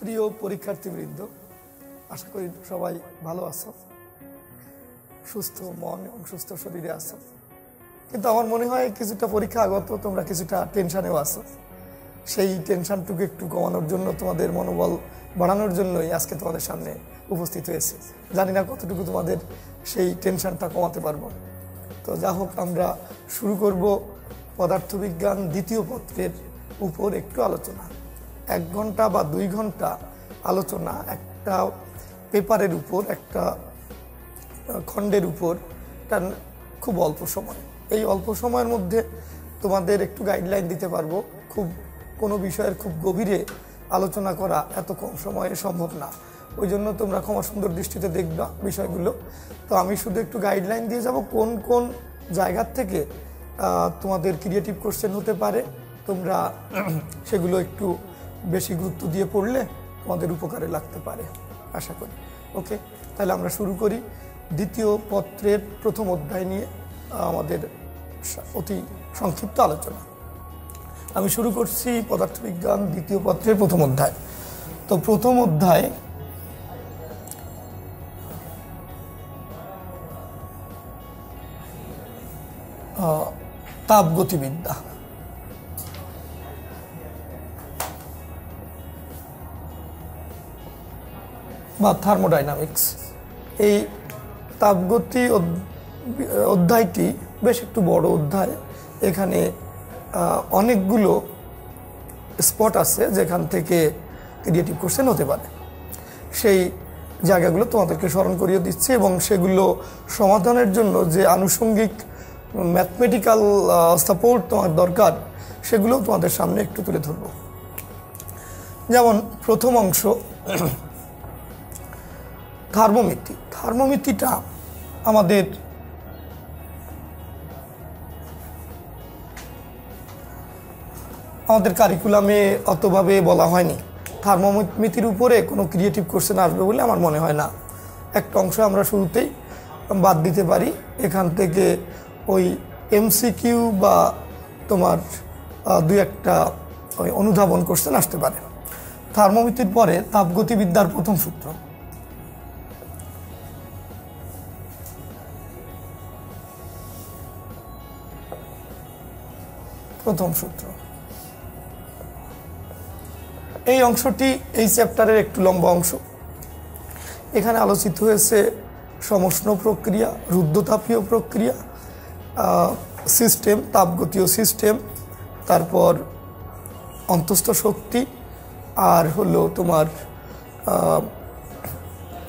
প্রিয় পরীক্ষার্থীবৃন্দ, আশা করি সবাই ভালো আছো, সুস্থ মন এবং সুস্থ শরীরে আছো। কিন্তু আমার মনে হয় কিছুটা পরীক্ষা আগত তোমরা কিছুটা টেনশনেও আছো। সেই টেনশনটুকু একটু কমানোর জন্য, তোমাদের মনোবল বাড়ানোর জন্যই আজকে তোমাদের সামনে উপস্থিত হয়েছে। জানি না কতটুকু তোমাদের সেই টেনশনটা কমাতে পারবো। তো যা হোক, আমরা শুরু করব পদার্থবিজ্ঞান দ্বিতীয় পত্রের উপর একটু আলোচনা। 1 ঘন্টা বা 2 ঘন্টা আলোচনা একটা পেপারের উপর, একটা খণ্ডের উপর, এটা খুব অল্প সময়। এই অল্প সময়ের মধ্যে তোমাদের একটু গাইডলাইন দিতে পারবো। খুব কোনো বিষয়ের খুব গভীরে আলোচনা করা এত কম সময়ে সম্ভব না। ওই জন্য তোমরা ক্ষমা সুন্দর দৃষ্টিতে দেখবা বিষয়গুলো। তো আমি শুধু একটু গাইডলাইন দিয়ে যাব কোন কোন জায়গার থেকে তোমাদের ক্রিয়েটিভ কোশ্চেন হতে পারে। তোমরা সেগুলো একটু বেশি গুরুত্ব দিয়ে পড়লে তোমাদের উপকারে লাগতে পারে আশা করি। ওকে, তাহলে আমরা শুরু করি দ্বিতীয় পত্রের প্রথম অধ্যায় নিয়ে আমাদের অতি সংক্ষিপ্ত আলোচনা। আমি শুরু করছি পদার্থবিজ্ঞান দ্বিতীয় পত্রের প্রথম অধ্যায়। তো প্রথম অধ্যায় তাপগতিবিদ্যা। বা থার্মোডাইনামিক্স। এই তাপগতি অধ্যায়টি বেশ একটু বড় অধ্যায়। এখানে অনেকগুলো স্পট আছে যেখান থেকে ক্রিয়েটিভ কোশ্চেন হতে পারে। সেই জায়গাগুলো তোমাদেরকে স্মরণ করিয়ে দিচ্ছি এবং সেগুলো সমাধানের জন্য যে আনুষঙ্গিক ম্যাথমেটিক্যাল সাপোর্ট তোমার দরকার, সেগুলো তোমাদের সামনে একটু তুলে ধরব। যেমন প্রথম অংশ থার্মোমিতি। থার্মোমিতিটা আমাদের কারিকুলামে অতভাবে বলা হয়নি। থার্মোমিতির উপরে কোনো ক্রিয়েটিভ কোশ্চেন আসবে বলে আমার মনে হয় না। একটা অংশ আমরা শুরুতেই বাদ দিতে পারি। এখান থেকে ওই এমসিকিউ বা তোমার 2-1টা ওই অনুধাবন কোশ্চেন আসতে পারে। থার্মোমিতির পরে তাপগতিবিদ্যার প্রথম সূত্র। প্রথম সূত্র এই অংশটি এই চ্যাপ্টারের একটু লম্বা অংশ। এখানে আলোচিত হয়েছে সমষ্ণ প্রক্রিয়া, রুদ্ধতাপীয় প্রক্রিয়া, সিস্টেম, তাপগতীয় সিস্টেম, তারপর অন্তস্থ শক্তি, আর হলো তোমার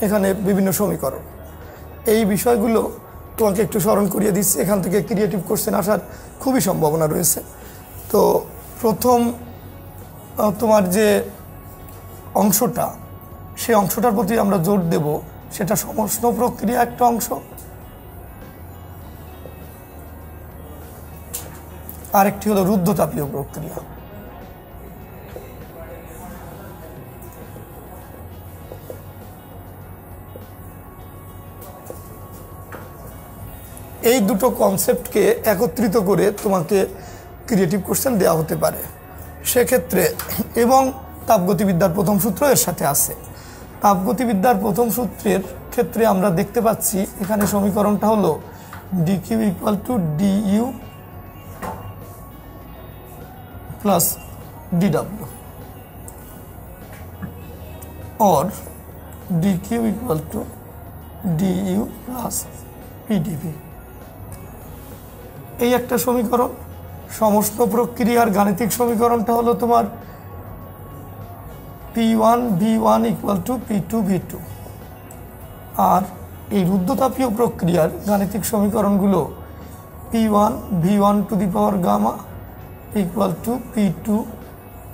এখানে বিভিন্ন সমীকরণ। এই বিষয়গুলো তোমাকে একটু স্মরণ করিয়ে দিচ্ছে। এখান থেকে ক্রিয়েটিভ কোশ্চেন আসার খুবই সম্ভাবনা রয়েছে। তো প্রথম তোমার যে অংশটা, সেই অংশটার প্রতি আমরা জোর দেব। সেটা সমষ্ণ প্রক্রিয়া একটা অংশ, আরেকটি হলো রুদ্ধতাপীয় প্রক্রিয়া। এই দুটো কনসেপ্টকে একত্রিত করে তোমাকে ক্রিয়েটিভ কোশ্চেন দেওয়া হতে পারে সেক্ষেত্রে। এবং তাপগতিবিদ্যার প্রথম সূত্র এর সাথে আছে। তাপগতিবিদ্যার প্রথম সূত্রের ক্ষেত্রে আমরা দেখতে পাচ্ছি এখানে সমীকরণটা হলো dq = du plus dw, or dq = du plus pdv। এই একটা সমীকরণ। সমস্ত প্রক্রিয়ার গাণিতিক সমীকরণটা হলো তোমার P1 V1 = P2 V2। আর এই রুদ্ধতাপীয় প্রক্রিয়ার গাণিতিক সমীকরণগুলো P1 V1 to the power gamma = P2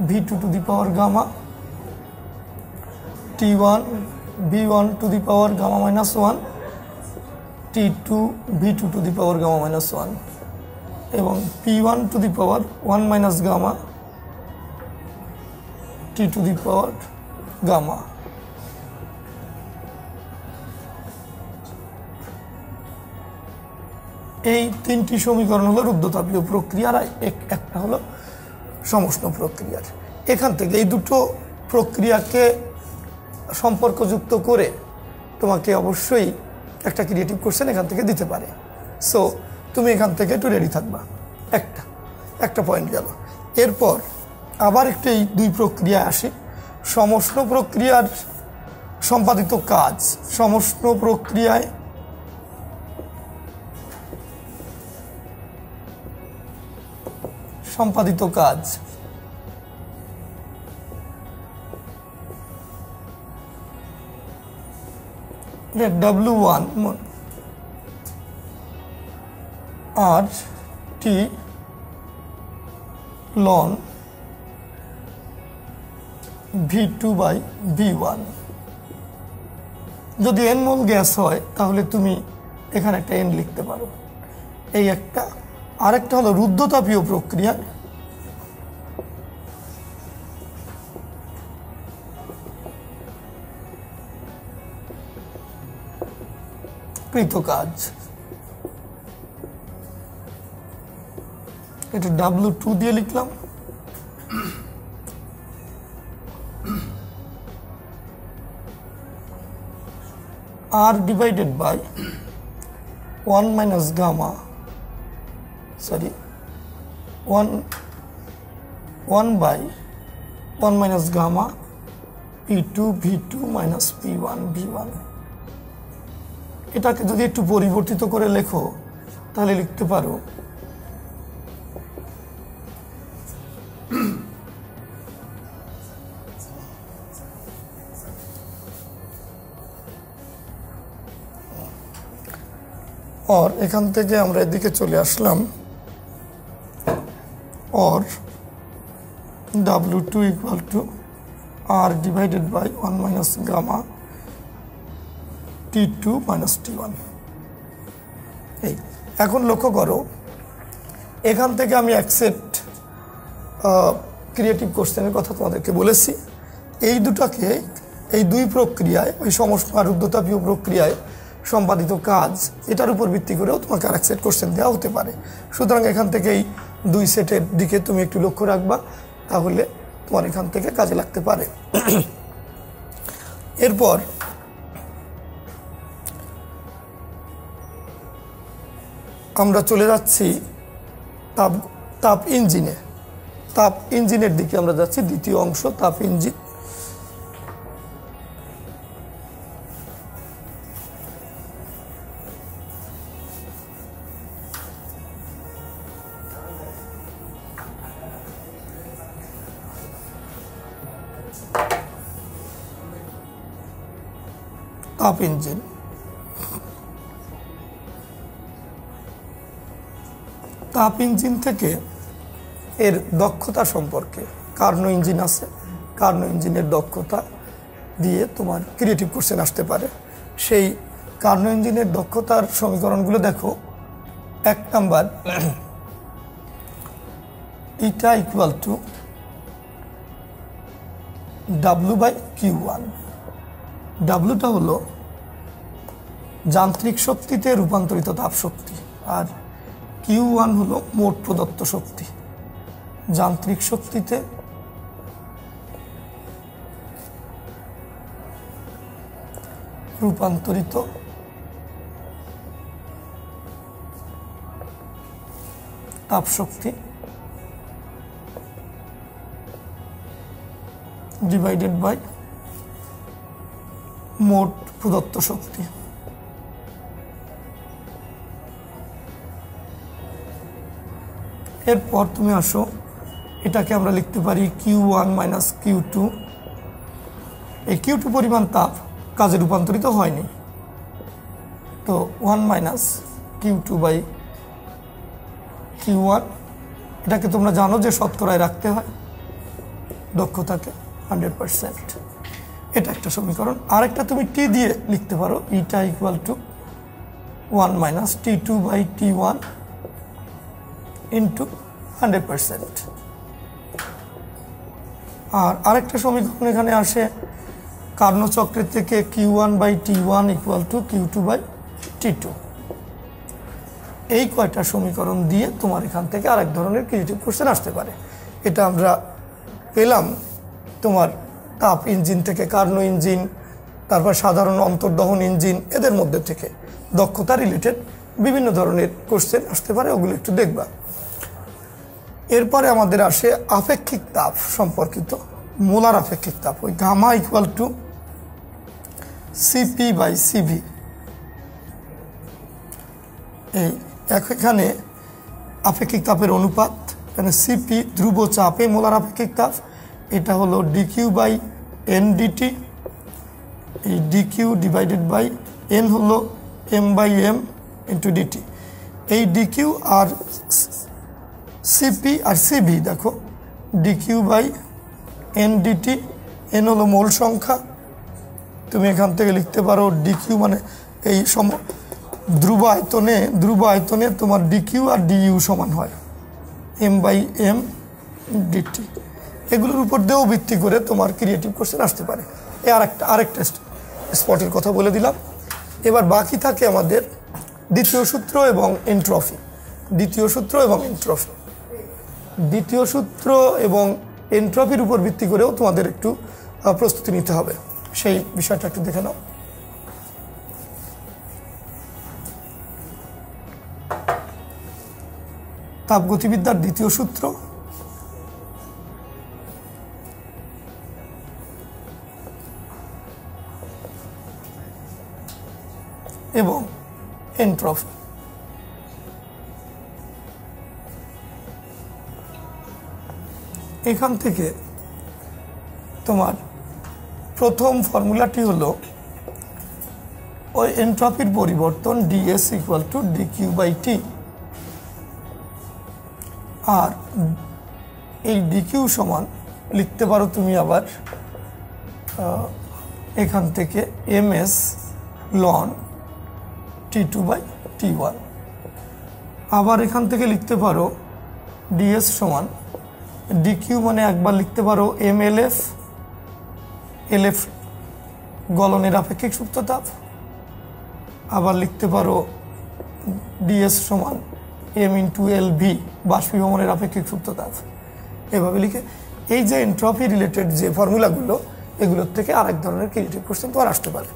V2 to the power gamma, T1 V1 to the power gamma minus 1, T2 V2 to the power gamma minus 1, এবং P1 to the power 1 minus gamma, T to the power gamma। এই তিনটি সমীকরণ হলো রুদ্ধতাপীয় প্রক্রিয়ার, একটা হলো সমষ্ণ প্রক্রিয়ার। এখান থেকে এই দুটো প্রক্রিয়াকে সম্পর্কযুক্ত করে তোমাকে অবশ্যই একটা ক্রিয়েটিভ কোশ্চেন এখান থেকে দিতে পারে। সো তুমি এখান থেকে একটু রেডি থাকবা। একটা পয়েন্ট গেল। এরপর আবার একটু এই দুই প্রক্রিয়া আসে। সমষ্ণ প্রক্রিয়ার সম্পাদিত কাজ, সমষ্ণ প্রক্রিয়ায় সম্পাদিত কাজ W1 R T ln V2 by V1। যদি n মোল গ্যাস হয় তাহলে তুমি এখানে একটা n লিখতে পারো। এই একটা। আরেকটা হলো রুদ্ধতাপীয় প্রক্রিয়া, কৃত কাজ, এটা W2 দিয়ে লিখলাম। R divided by 1 minus gamma, sorry, 1 by 1 minus gamma P2 V2 minus P1 V1। এটাকে যদি একটু পরিবর্তিত করে লেখো তাহলে লিখতে পারো और এখান থেকে আমরা এদিকে চলে আসলাম और W2 equal to R divided by 1 minus gamma T2 minus T1। এই এখন লক্ষ্য করো এখান থেকে আমি অ্যাকসেপ্ট ক্রিয়েটিভ কোশ্চেনের কথা তোমাদেরকে বলেছি। এই দুটাকে এই দুই প্রক্রিয়ায় ওই সমষ্ণ আর রুদ্ধতাপীয় প্রক্রিয়ায় সম্পাদিত কাজ এটার উপর ভিত্তি করেও তোমাকে আরেক সেট কোশ্চেন দেওয়া হতে পারে। সুতরাং এখান থেকে এই দুই সেটের দিকে তুমি একটু লক্ষ্য রাখবা, তাহলে তোমার এখান থেকে কাজে লাগতে পারে। এরপর আমরা চলে যাচ্ছি তাপ ইঞ্জিনে। তাপ ইঞ্জিনের দিকে আমরা যাচ্ছি, দ্বিতীয় অংশ তাপ ইঞ্জিন। তাপ ইঞ্জিন তাপ ইঞ্জিন থেকে এর দক্ষতা সম্পর্কে, কার্নো ইঞ্জিন আছে, কার্নো ইঞ্জিনের দক্ষতা দিয়ে তোমার ক্রিয়েটিভ কোশ্চেন আসতে পারে। সেই কার্নো ইঞ্জিনের দক্ষতার সমীকরণগুলো দেখো। 1 number, eta equal to W by Q1। ডাব্লুটা হলো যান্ত্রিক শক্তিতে রূপান্তরিত তাপ শক্তি, আর Q1 হলো মোট প্রদত্ত শক্তি। যান্ত্রিক শক্তিতে রূপান্তরিত তাপ শক্তি ডিভাইডেড বাই মোট প্রদত্ত শক্তি। এরপর তুমি আসো, এটাকে আমরা লিখতে পারি Q1 মাইনাস Q2। এই Q2 পরিমাণ তাপ কাজে রূপান্তরিত হয়নি, তো 1 মাইনাস Q2 বাই Q1। এটাকে তোমরা জানো যে শতকরায় রাখতে হয় দক্ষতাকে 100%। এটা একটা সমীকরণ। আরেকটা তুমি টি দিয়ে লিখতে পারো, eta equal to 1 minus T2 by T1 into 100%। আর আরেকটা সমীকরণ এখানে আসে কার্নো চক্রের থেকে Q1 by T1 equal to Q2 by T2। এই কয়টা সমীকরণ দিয়ে তোমার এখান থেকে আরেক ধরনের ক্রিয়েটিভ কোশ্চেন আসতে পারে। এটা আমরা পেলাম তোমার তাপ ইঞ্জিন থেকে কার্নো ইঞ্জিন, তারপর সাধারণ অন্তর্দহন ইঞ্জিন, এদের মধ্যে থেকে দক্ষতা রিলেটেড বিভিন্ন ধরনের কোশ্চেন আসতে পারে, ওগুলো একটু দেখবা। এরপরে আমাদের আসে আপেক্ষিক তাপ সম্পর্কিত, মোলার আপেক্ষিক তাপ, ওই gamma equal to CP by CV. এই এখানে আপেক্ষিক তাপের অনুপাত, এখানে সিপি ধ্রুব চাপে মোলার আপেক্ষিক তাপ, এটা হলো ডিকিউ বাই এন ডিটি, এই ডিকিউ ডিভাইডেড বাই এন হলো m by m into dT. এই ডিকিউ আর সিপি আর সিভি দেখো, dQ by n dT, n হলো মোল সংখ্যা, তুমি এখান থেকে লিখতে পারো ডিকিউ মানে এই ধ্রুব আয়তনে তোমার ডিকিউ আর ডিইউ সমান হয় এম বাই এম ডিটি। এগুলোর উপর দিয়েও ভিত্তি করে তোমার ক্রিয়েটিভ কোশ্চেন আসতে পারে। আরেকটা স্পটের কথা বলে দিলাম। এবার বাকি থাকে আমাদের দ্বিতীয় সূত্র এবং এন্ট্রপি। দ্বিতীয় সূত্র এবং এন্ট্রপির উপর ভিত্তি করেও তোমাদের একটু প্রস্তুতি নিতে হবে, সেই বিষয়টা একটু দেখে নাও। তাপগতিবিদ্যার দ্বিতীয় সূত্র এবং এন্ট্রপি। এখান থেকে তোমার প্রথম ফর্মুলাটি হলো ওই এন্ট্রপির পরিবর্তন DS equal to DQ by T, আর এই ডিকিউ সমান লিখতে পারো তুমি আবার এখান থেকে MS loan T2 by T1। আবার এখান থেকে লিখতে পারো ডিএস সমান ডিকিউ মানে একবার লিখতে পারো এমএলএফ, এলএফ গলনের আপেক্ষিক সুপ্ত তাপ, আবার লিখতে পারো ডিএস সমান এম ইন্টু এল ভি বাষ্পীভবনের আপেক্ষিক সুপ্ত তাপ। এভাবে লিখে এই যে এন্ট্রপি রিলেটেড যে ফর্মুলাগুলো, এগুলোর থেকে আরেক ধরনের ক্রিয়েটিভ কোশ্চেন তোমার আসতে পারে।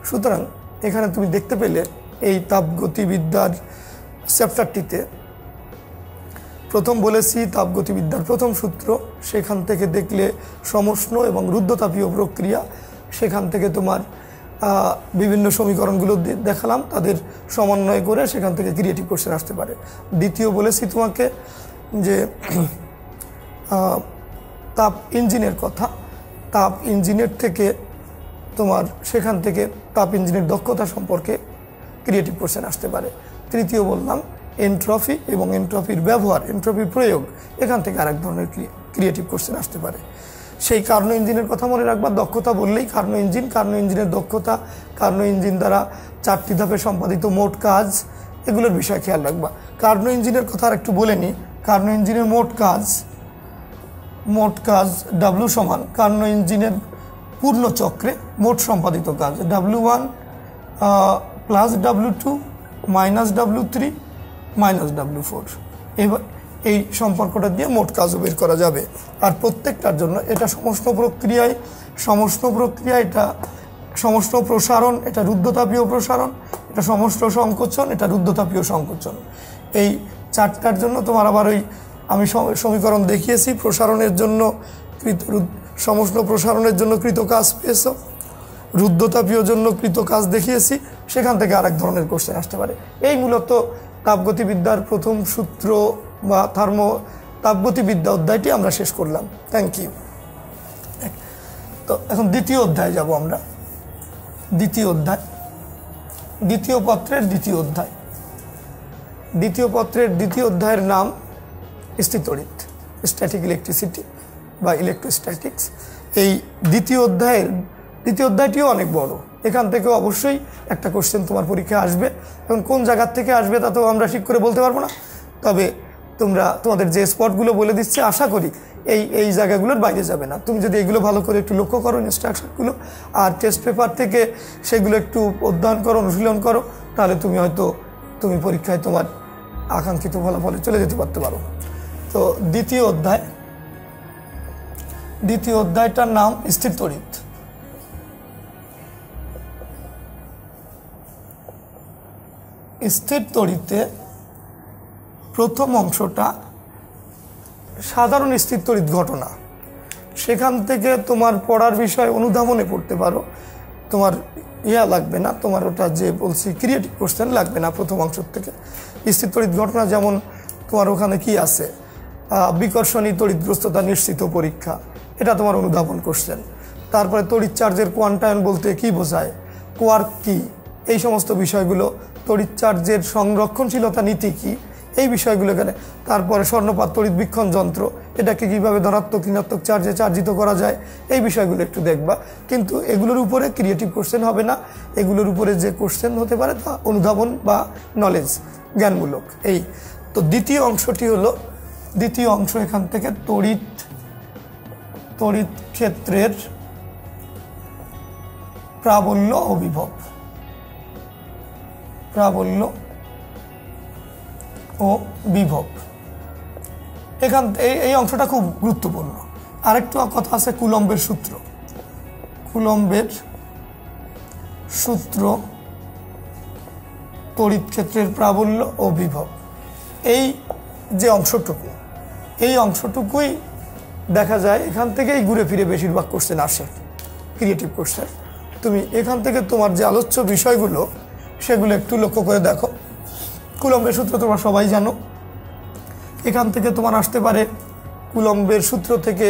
সুতরাং এখানে তুমি দেখতে পেলে এই তাপগতিবিদ্যার চ্যাপ্টারটিতে প্রথম বলেছি তাপগতিবিদ্যার প্রথম সূত্র, সেখান থেকে দেখলে সমষ্ণ এবং রুদ্ধতাপীয় প্রক্রিয়া, সেখান থেকে তোমার বিভিন্ন সমীকরণগুলো দেখালাম, তাদের সমন্বয় করে সেখান থেকে ক্রিয়েটিভ কোশ্চেন আসতে পারে। দ্বিতীয় বলেছি তোমাকে যে তাপ ইঞ্জিনের কথা, তাপ ইঞ্জিনের থেকে তোমার সেখান থেকে তাপ ইঞ্জিনের দক্ষতা সম্পর্কে ক্রিয়েটিভ কোশ্চেন আসতে পারে। তৃতীয় বললাম এন্ট্রপি এবং এন্ট্রপির ব্যবহার, এন্ট্রপির প্রয়োগ, এখান থেকে আরেক ধরনের ক্রিয়েটিভ কোশ্চেন আসতে পারে। সেই কার্নো ইঞ্জিনের কথা মনে রাখবা, দক্ষতা বললেই কার্নো ইঞ্জিনের দক্ষতা, কার্নো ইঞ্জিন দ্বারা 4টি ধাপে সম্পাদিত মোট কাজ, এগুলোর বিষয়ে খেয়াল রাখবা। কার্নো ইঞ্জিনের কথা আর একটু বলে নিই। কার্নো ইঞ্জিনের মোট কাজ ডাব্লু সমান কার্নো ইঞ্জিনের পূর্ণ চক্রে মোট সম্পাদিত কাজ W1 plus W2 minus W3 minus W4। এবার এই সম্পর্কটা দিয়ে মোট কাজও বের করা যাবে। আর প্রত্যেকটার জন্য এটা সমষ্ণ প্রক্রিয়া, এটা সমষ্ণ প্রসারণ, এটা রুদ্ধতাপীয় প্রসারণ, এটা সমষ্ণ সংকোচন, এটা রুদ্ধতাপীয় সংকোচন। এই 4টার জন্য তোমার আবার ওই আমি সমীকরণ দেখিয়েছি, প্রসারণের জন্য সমষ্ণ প্রসারণের জন্য কৃত কাজ পেয়েছো, রুদ্ধতাপীয় জন্য কৃত কাজ দেখিয়েছি, সেখান থেকে আরেক ধরনের কোশ্চেন আসতে পারে। এই মূলত তাপগতিবিদ্যার প্রথম সূত্র বা তাপগতিবিদ্যা অধ্যায়টি আমরা শেষ করলাম। Thank you. তো এখন দ্বিতীয় অধ্যায়ে যাব আমরা। দ্বিতীয় পত্রের দ্বিতীয় অধ্যায়ের নাম স্থিতড়িৎ, স্ট্যাটিক ইলেকট্রিসিটি বা ইলেকট্রোস্ট্যাটিক্স। এই দ্বিতীয় অধ্যায়টিও অনেক বড়, এখান থেকে অবশ্যই একটা কোশ্চেন তোমার পরীক্ষায় আসবে। এখন কোন জায়গার থেকে আসবে তা তো আমরা ঠিক করে বলতে পারবো না, তবে তোমাদের যে স্পটগুলো বলে দিচ্ছে, আশা করি এই জায়গাগুলোর বাইরে যাবে না। তুমি যদি এগুলো ভালো করে একটু লক্ষ্য করো, ইনস্ট্রাকশনগুলো, আর টেস্ট পেপার থেকে সেগুলো একটু অধ্যয়ন করো, অনুশীলন করো, তাহলে তুমি পরীক্ষায় তোমার আকাঙ্ক্ষিত ফলাফলে চলে যেতে পারতে পারো। তো দ্বিতীয় দ্বিতীয় অধ্যায়টার নাম স্থির তড়িৎ। স্থির তড়িতে প্রথম অংশটা সাধারণ স্থির তড়িৎ ঘটনা, সেখান থেকে তোমার পড়ার বিষয় অনুধাবনে পড়তে পারো, তোমার লাগবে না, তোমার ওটা যে বলছি ক্রিয়েটিভ কোশ্চেন লাগবে না প্রথম অংশ থেকে। স্থির তড়িৎ ঘটনা যেমন তোমার ওখানে কি আছে, বিকর্ষণী তড়িৎগ্রস্ততা নিশ্চিত পরীক্ষা, এটা তোমার অনুধাবন কোশ্চেন। তারপরে তড়িৎ চার্জের কোয়ান্টায়ন বলতে কি বোঝায়, কোয়ার্ক কি, এই সমস্ত বিষয়গুলো, তড়িৎ চার্জের সংরক্ষণশীলতা নীতি কি, এই বিষয়গুলো এখানে। তারপরে স্বর্ণপাত তড়িৎ বীক্ষণ যন্ত্র, এটাকে কিভাবে ধনাত্মক ঋণাত্মক চার্জে চার্জিত করা যায়, এই বিষয়গুলো একটু দেখবা। কিন্তু এগুলোর উপরে ক্রিয়েটিভ কোশ্চেন হবে না, এগুলোর উপরে যে কোশ্চেন হতে পারে তা অনুধাবন বা নলেজ, জ্ঞানমূলক। এই তো দ্বিতীয় অংশটি হলো, দ্বিতীয় অংশ এখান থেকে তড়িৎ ক্ষেত্রের প্রাবল্য ও বিভব, প্রাবল্য ও বিভব। এখান এই অংশটা খুব গুরুত্বপূর্ণ। আরেকটু কথা আছে কুলম্বের সূত্র, কুলম্বের সূত্র তড়িৎ ক্ষেত্রের প্রাবল্য ও বিভব। এই যে অংশটুকু, এই অংশটুকুই দেখা যায় এখান থেকেই ঘুরে ফিরে বেশিরভাগ কোশ্চেন আসে, ক্রিয়েটিভ কোশ্চেন। তুমি এখান থেকে তোমার যে আলোচ্য বিষয়গুলো সেগুলো একটু লক্ষ্য করে দেখো। কুলম্বের সূত্র তোমরা সবাই জানো, এখান থেকে তোমার আসতে পারে কুলম্বের সূত্র থেকে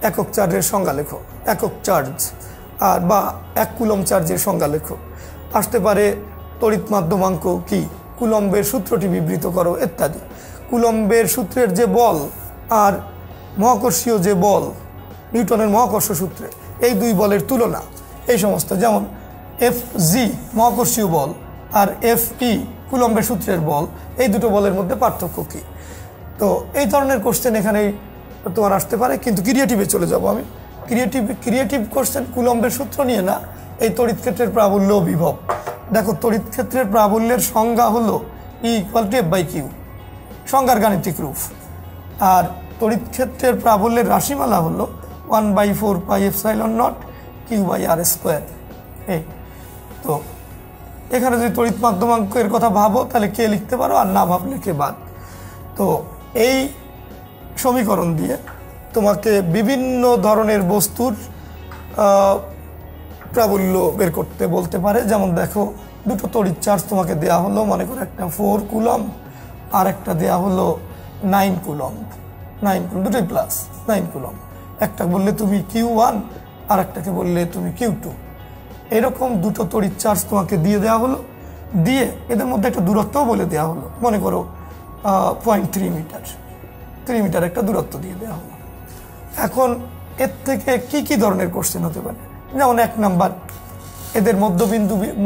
একক চার্জের সংজ্ঞা লেখো, একক চার্জ আর বা 1 কুলম চার্জের সংজ্ঞা লেখো। আসতে পারে তড়িৎ মাধ্যমাঙ্ক কি, কুলম্বের সূত্রটি বিবৃত করো ইত্যাদি। কুলম্বের সূত্রের যে বল আর মহাকর্ষীয় যে বল, নিউটনের মহাকর্ষ সূত্রে এই দুই বলের তুলনা, এই সমস্ত, যেমন Fg মহাকর্ষীয় বল আর Fe কুলম্বের সূত্রের বল, এই দুটো বলের মধ্যে পার্থক্য কী। তো এই ধরনের কোশ্চেন এখানেই তোমার আসতে পারে। কিন্তু ক্রিয়েটিভে চলে যাব আমি। ক্রিয়েটিভ কোশ্চেন কুলম্বের সূত্র নিয়ে না, এই তড়িৎ ক্ষেত্রের প্রাবল্য ও বিভব। দেখো তড়িৎ ক্ষেত্রের প্রাবল্যের সংজ্ঞা হলো E=F/Q, সংজ্ঞার গাণিতিক রূপ। আর তড়িৎ ক্ষেত্রের প্রাবল্যের রাশিমালা হলো 1/4πε0 Q/r²। এই তো এখানে যদি তড়িৎ মাধ্যমাঙ্কের কথা ভাবো তাহলে কে লিখতে পারো, আর না ভাবলে কে বাদ। তো এই সমীকরণ দিয়ে তোমাকে বিভিন্ন ধরনের বস্তুর প্রাবল্য বের করতে বলতে পারে। যেমন দেখো দুটো তড়িৎ চার্জ তোমাকে দেয়া হলো, মনে করো একটা 4 কুলম আর একটা দেয়া হলো 9 কুলম, দুটোই প্লাস 9 কুলম। একটা বললে তুমি Q1 আর একটাকে বললে তুমি Q2, এরকম দুটো তড়িৎ চার্জ তোমাকে দিয়ে দেওয়া হলো। দিয়ে এদের মধ্যে একটা দূরত্বও বলে দেওয়া হলো, মনে করো 0.3 মিটার, 3 মিটার একটা দূরত্ব দিয়ে দেওয়া হলো। এখন এর থেকে কি কি ধরনের কোশ্চেন হতে পারে, যেমন 1 নাম্বার এদের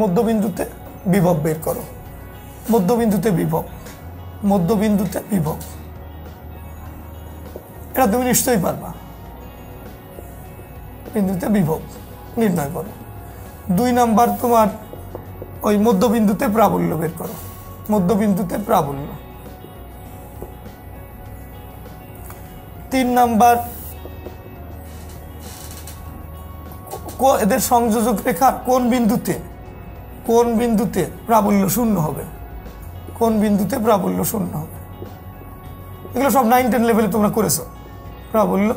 মধ্যবিন্দুতে বিভব বের করো, মধ্যবিন্দুতে বিভব, এটা তুমি নিশ্চয়ই পারবা, বিন্দুতে বিভব নির্ণয় করো। 2 নাম্বার তোমার ওই মধ্যবিন্দুতে প্রাবল্য বের করো, মধ্যবিন্দুতে প্রাবল্য। 3 নাম্বার এদের সংযোজক রেখা কোন বিন্দুতে প্রাবল্য শূন্য হবে, কোন বিন্দুতে প্রাবল্য শূন্য হবে। এগুলো সব 9-10 লেভেলে তোমরা করেছো। প্রাবল্য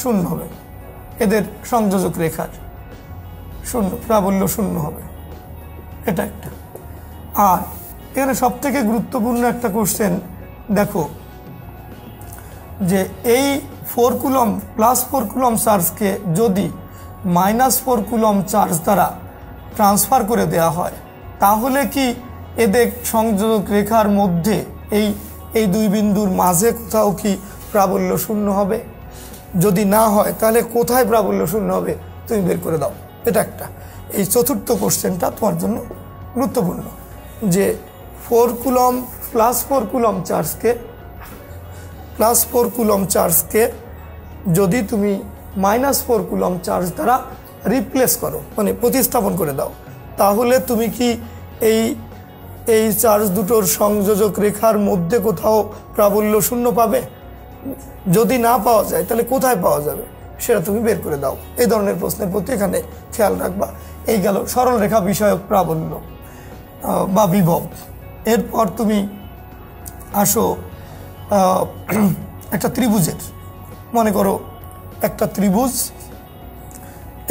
শূন্য হবে, এদের সংযোজক রেখার প্রাবল্য শূন্য হবে, এটা একটা। আর এখানে সব থেকে গুরুত্বপূর্ণ একটা কোশ্চেন দেখো, যে এই 4 কুলম প্লাস 4 কুলম চার্জকে যদি -4 কুলম চার্জ দ্বারা ট্রান্সফার করে দেওয়া হয়, তাহলে কি এদের সংযোজক রেখার মধ্যে এই দুই বিন্দুর মাঝে কোথাও কি প্রাবল্য শূন্য হবে? যদি না হয় তাহলে কোথায় প্রাবল্য শূন্য হবে তুমি বের করে দাও, এটা একটা। এই চতুর্থ কোশ্চেনটা তোমার জন্য গুরুত্বপূর্ণ, যে 4 কুলম প্লাস 4 কুলম চার্জকে যদি তুমি -4 কুলম চার্জ দ্বারা রিপ্লেস করো, মানে প্রতিস্থাপন করে দাও, তাহলে তুমি কি এই চার্জ দুটোর সংযোজক রেখার মধ্যে কোথাও প্রাবল্য শূন্য পাবে? যদি না পাওয়া যায় তাহলে কোথায় পাওয়া যাবে সেটা তুমি বের করে দাও। এই ধরনের প্রশ্নের প্রতি এখানে খেয়াল রাখবা। এই গেল সরলরেখা বিষয়ক প্রাবল্য বা বিভব। এরপর তুমি আসো একটা ত্রিভুজের, মনে করো একটা ত্রিভুজ,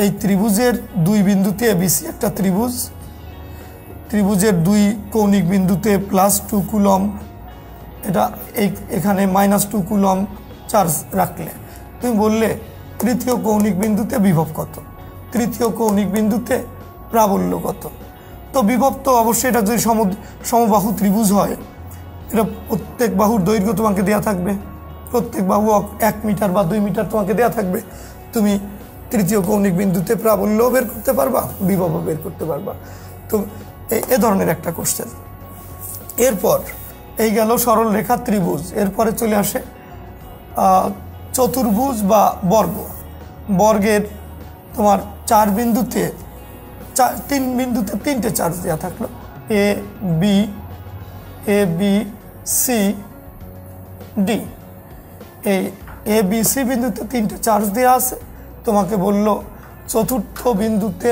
এই ত্রিভুজের দুই বিন্দুতে এবিসি একটা ত্রিভুজ, ত্রিভুজের দুই কৌণিক বিন্দুতে +2 কুলম্ব, এটা এখানে -2 কুলম্ব চার্জ রাখলে তুমি বললে তৃতীয় কৌণিক বিন্দুতে বিভব কত, তৃতীয় কৌণিক বিন্দুতে প্রাবল্য কত। তো বিভব তো অবশ্যই, এটা যদি সমবাহু ত্রিভুজ হয়, এটা প্রত্যেক বাহুর দৈর্ঘ্য তোমাকে দেওয়া থাকবে, প্রত্যেক বাহু 1 মিটার বা 2 মিটার তোমাকে দেওয়া থাকবে। তুমি তৃতীয় কৌণিক বিন্দুতে প্রাবল্য বের করতে পারবা, বিভব বের করতে পারবা। তো এ ধরনের একটা কোশ্চেন। এরপর এই গেল সরল রেখা ত্রিভুজ। এরপরে চলে আসে চতুর্ভুজ বা বর্গ। বর্গের তোমার 4 বিন্দুতে 3 বিন্দুতে 3টে চার্জ দেওয়া থাকলো, এ বি সি ডি। এই এ বি সি বিন্দুতে 3টে চার্জ দেওয়া আছে। তোমাকে বলল চতুর্থ বিন্দুতে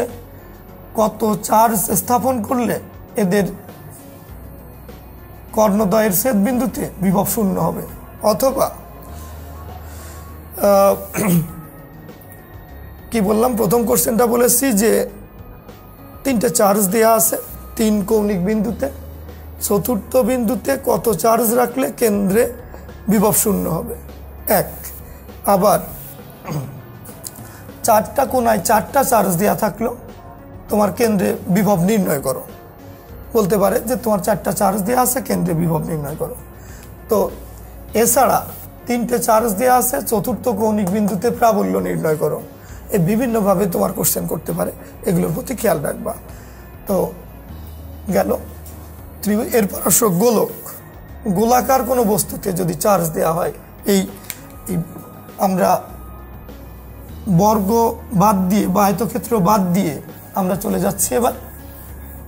কত চার্জ স্থাপন করলে এদের কর্ণদ্বয়ের ছেদ বিন্দুতে বিভব 0 হবে। অথবা কি বললাম, প্রথম কোশ্চেনটা বলেছি যে 3টে চার্জ দেওয়া আছে 3 কৌণিক বিন্দুতে, চতুর্থ বিন্দুতে কত চার্জ রাখলে কেন্দ্রে বিভব 0 হবে 1। আবার 4টা কোণায় 4টা চার্জ দেওয়া থাকলো, তোমার কেন্দ্রে বিভব নির্ণয় করো। বলতে পারে যে তোমার 4টা চার্জ দেওয়া আছে, কেন্দ্রে বিভব নির্ণয় করো। তো এছাড়া 3টে চার্জ দেওয়া আছে, চতুর্থ কৌণিক বিন্দুতে প্রাবল্য নির্ণয় করো। এই বিভিন্নভাবে তোমার কোশ্চেন করতে পারে, এগুলোর প্রতি খেয়াল রাখবা। তো গেল ত্রিভুজ। এরপর আসো গোলক। গোলাকার কোনো বস্তুতে যদি চার্জ দেওয়া হয়, এই আমরা বর্গ বাদ দিয়ে বা আয়তক্ষেত্র বাদ দিয়ে আমরা চলে যাচ্ছি এবার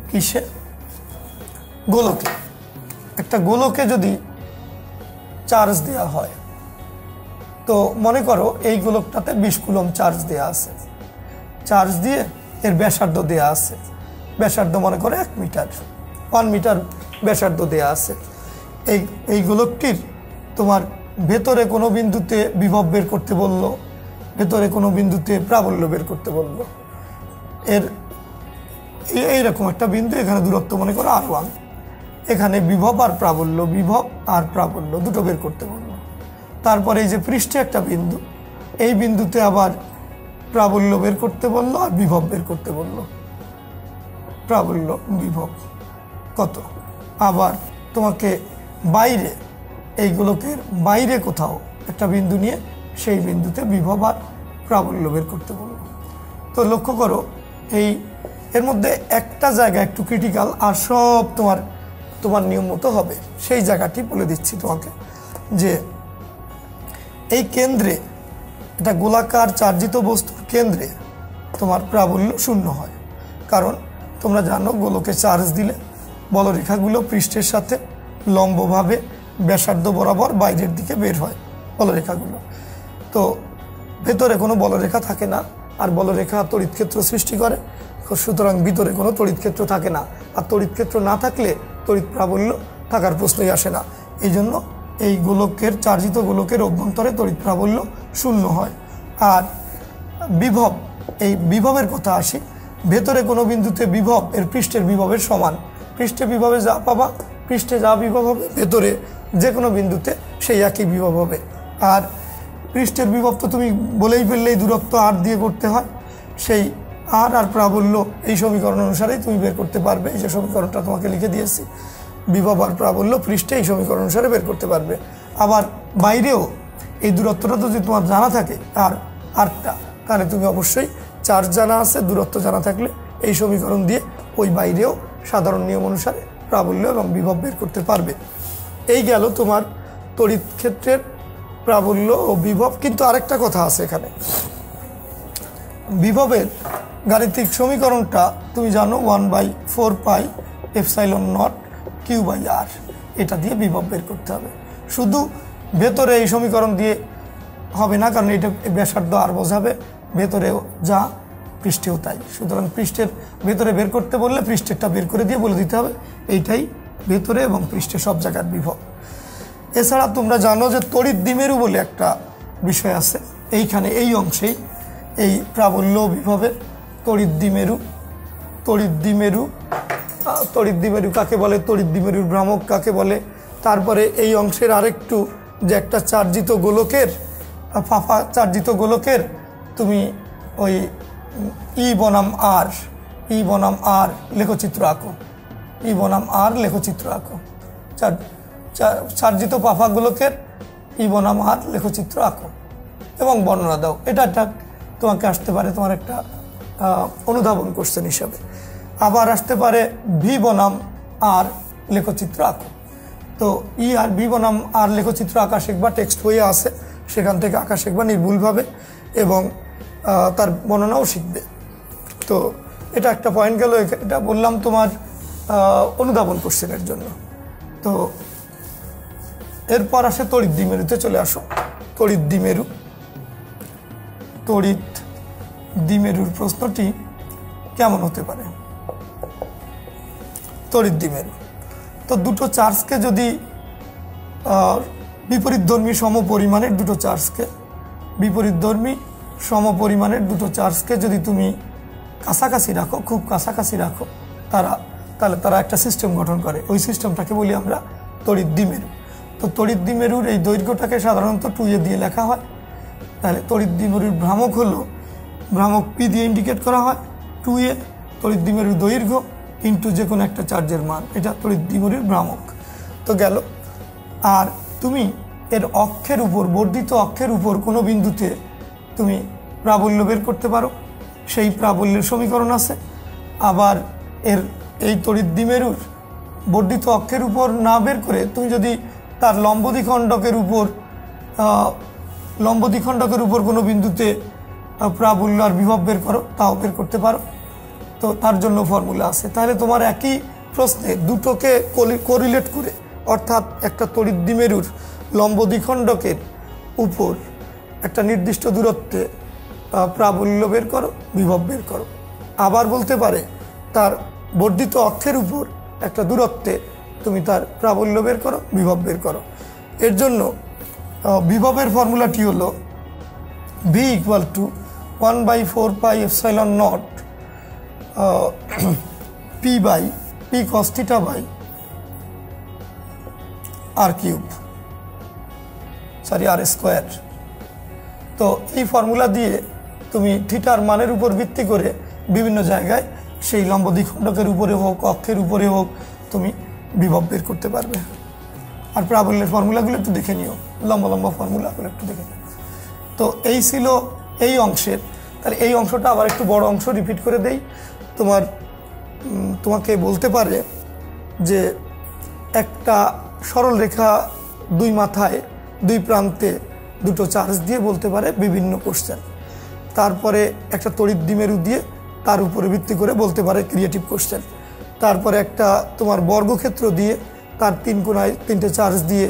কিসে, গোলকে। একটা গোলকে যদি চার্জ দেওয়া হয়, তো মনে করো এই গোলকটাতে 20 কুলম্ব চার্জ দেওয়া আছে। চার্জ দিয়ে এর ব্যাসার্ধ দেওয়া আছে, ব্যাসার্ধ মনে করো 1 মিটার, 1 মিটার ব্যাসার্ধ দেওয়া আছে। এই গোলকটির তোমার ভেতরে কোনো বিন্দুতে বিভব বের করতে বলল, ভেতরে কোনো বিন্দুতে প্রাবল্য বের করতে বলল। এইরকম একটা বিন্দু, এখানে দূরত্ব মনে করো r1, এখানে বিভব আর প্রাবল্য, বিভব আর প্রাবল্য দুটো বের করতে বলল। তারপরে এই যে পৃষ্ঠে একটা বিন্দু, এই বিন্দুতে আবার প্রাবল্য বের করতে বলল আর বিভব বের করতে বলল, প্রাবল্য বিভব কত। আবার তোমাকে বাইরে, এইগুলোকে বাইরে কোথাও একটা বিন্দু নিয়ে সেই বিন্দুতে বিভব আর প্রাবল্য বের করতে বলল। তো লক্ষ্য করো, এর মধ্যে একটা জায়গা একটু ক্রিটিক্যাল, আর সব তোমার নিয়ম মতো হবে। সেই জায়গাটি বলে দিচ্ছি তোমাকে, যে এই কেন্দ্রে, এটা গোলাকার চার্জিত বস্তুর কেন্দ্রে তোমার প্রাবল্য 0 হয়। কারণ তোমরা জানো, গোলকে চার্জ দিলে বলরেখাগুলো পৃষ্ঠের সাথে লম্বভাবে ব্যাসার্ধ বরাবর বাইরের দিকে বের হয় বলরেখাগুলো। তো ভেতরে কোনো বলরেখা থাকে না, আর বলরেখা তড়িৎ ক্ষেত্র সৃষ্টি করে। সুতরাং ভিতরে কোনো তড়িৎ ক্ষেত্র থাকে না, আর তড়িৎ ক্ষেত্র না থাকলে তড়িৎ প্রাবল্য থাকার প্রশ্নই আসে না। এই জন্য এই গোলকের, চার্জিত গোলকের অভ্যন্তরে তড়িৎ প্রাবল্য 0 হয়। আর বিভব, এই বিভবের কথা আসি, ভেতরে কোনো বিন্দুতে বিভব এর পৃষ্ঠের বিভবের সমান। পৃষ্ঠে বিভবে যা পাবা, পৃষ্ঠে যা বিভব হবে, ভেতরে যে কোনো বিন্দুতে সেই একই বিভব হবে। আর পৃষ্ঠের বিভব তো তুমি বলেই ফেললেই দূরত্ব r দিয়ে করতে হয়, সেই r আর প্রাবল্য এই সমীকরণ অনুসারেই তুমি বের করতে পারবে। এই যে সমীকরণটা তোমাকে লিখে দিয়েছি, বিভব আর প্রাবল্য পৃষ্ঠে এই সমীকরণ অনুসারে বের করতে পারবে। আবার বাইরেও এই দূরত্বটা তো যদি তোমার জানা থাকে আরটা, তাহলে তুমি অবশ্যই চার্জ জানা আছে, দূরত্ব জানা থাকলে এই সমীকরণ দিয়ে ওই বাইরেও সাধারণ নিয়ম অনুসারে প্রাবল্য এবং বিভব বের করতে পারবে। এই গেল তোমার তড়িৎ ক্ষেত্রের প্রাবল্য ও বিভব। কিন্তু আরেকটা কথা আছে এখানে, বিভবের গাণিতিক সমীকরণটা তুমি জানো 1/4πε0 Q/r, এটা দিয়ে বিভব বের করতে হবে। শুধু ভেতরে এই সমীকরণ দিয়ে হবে না, কারণ এটা ব্যাসার্ধ আর বোঝাবে, ভেতরেও যা পৃষ্ঠেও তাই। সুতরাং পৃষ্ঠের ভেতরে বের করতে বললে পৃষ্ঠেরটা বের করে দিয়ে বলে দিতে হবে এইটাই ভেতরে এবং পৃষ্ঠে সব জায়গার বিভব। এছাড়া তোমরা জানো যে তড়িৎ দ্বিমেরু বলে একটা বিষয় আছে এইখানে, এই অংশেই, এই প্রাবল্য বিভবের তড়িৎ দ্বিমেরু। তড়িৎ দ্বিমেরু, তড়িৎ দ্বিমেরু কাকে বলে, তড়িৎ দ্বিমেরুর ভ্রামক কাকে বলে। তারপরে এই অংশের আরেকটু যে একটা চার্জিত গোলকের, ফাঁপা চার্জিত গোলকের তুমি ওই ই বনাম আর লেখচিত্র আঁকো, ই বনাম আর লেখচিত্র আঁকো, চার্জিত পাফা গোলকের ই বনাম আর লেখচিত্র আঁকো এবং বর্ণনা দাও। এটা একটা তোমাকে আসতে পারে তোমার একটা অনুধাবন কোশ্চেন হিসাবে। আবার আসতে পারে ভি বনাম আর লেখচিত্র আঁকো। তো ই আর ভি বনাম আর লেখচিত্র আঁকা শিখবা, টেক্সট বইয়ে আছে, সেখান থেকে আঁকা শিখবা নির্ভুলভাবে এবং তার বর্ণনাও শিখবে। তো এটা একটা পয়েন্ট গেল, এটা বললাম তোমার অনুধাবন কোশ্চেনের জন্য। তো এরপর আসে তড়িৎ দ্বিমেরুতে চলে আসো। তড়িৎ দ্বিমেরু, তড়িৎ দ্বিমেরুর প্রশ্নটি কেমন হতে পারে? তড়িৎ দ্বিমেরু তো দুটো চার্জকে যদি বিপরীতধর্মী সমপরিমাণের দুটো চার্জকে, বিপরীতধর্মী সমপরিমাণের দুটো চার্জকে যদি তুমি কাছাকাছি রাখো, খুব কাছাকাছি রাখো, তাহলে তারা একটা সিস্টেম গঠন করে। ওই সিস্টেমটাকে বলি আমরা তড়িৎ দ্বিমেরু। তো তড়িৎ দ্বিমেরুর এই দৈর্ঘ্যটাকে সাধারণত 2a দিয়ে লেখা হয়। তাহলে তড়িৎ দ্বিমেরুর ভ্রামক হলো, ভ্রামক পি দিয়ে ইন্ডিকেট করা হয় 2a, তড়িৎ দ্বিমেরুর দৈর্ঘ্য ইন্টু যে কোনো একটা চার্জের মান, এটা তড়িৎ দ্বিমেরুর ভ্রামক। তো গেল। আর তুমি এর অক্ষের উপর, বর্ধিত অক্ষের উপর কোনো বিন্দুতে তুমি প্রাবল্য বের করতে পারো, সেই প্রাবল্যের সমীকরণ আছে। আবার এই তড়িৎ দ্বিমেরুর বর্ধিত অক্ষের উপর না বের করে তুমি যদি তার লম্ব দ্বিখণ্ডকের উপর কোনো বিন্দুতে প্রাবল্য আর বিভব বের করো, তাও বের করতে পারো। তো তার জন্য ফর্মুলা আছে। তাহলে তোমার একই প্রশ্নে দুটোকে কোরিলেট করে, অর্থাৎ একটা তড়িৎ দ্বিমেরুর লম্ব দ্বিখণ্ডকের উপর একটা নির্দিষ্ট দূরত্বে প্রাবল্য বের করো, বিভব বের করো। আবার বলতে পারে তার বর্ধিত অক্ষের উপর একটা দূরত্বে তুমি তার প্রাবল্য বের করো, বিভব বের করো। এর জন্য বিভবের ফর্মুলাটি হলো v equal to 1/4 pi epsilon naught p cos theta by r cube, r square. তো এই ফর্মুলা দিয়ে তুমি থিটার মানের উপর ভিত্তি করে বিভিন্ন জায়গায় সেই লম্ব দ্বিখণ্ডকের উপরে হোক, অক্ষের উপরে হোক, তুমি বিভব বের করতে পারবে। আর প্রাবল্যের ফর্মুলাগুলো একটু দেখে নিও, লম্বা লম্বা ফর্মুলাগুলো একটু দেখে নিও। তো এই ছিল এই অংশের। তাহলে এই অংশটা আবার একটু বড় অংশ রিপিট করে দেই। তোমাকে বলতে পারে যে একটা সরল রেখা দুই মাথায়, দুই প্রান্তে দুটো চার্জ দিয়ে বলতে পারে বিভিন্ন কোশ্চেন। তারপরে একটা তড়িৎ দ্বিমেরু দিয়ে তার উপরে ভিত্তি করে বলতে পারে ক্রিয়েটিভ কোশ্চেন। তারপরে একটা তোমার বর্গক্ষেত্র দিয়ে তার 3 কোণায় 3টে চার্জ দিয়ে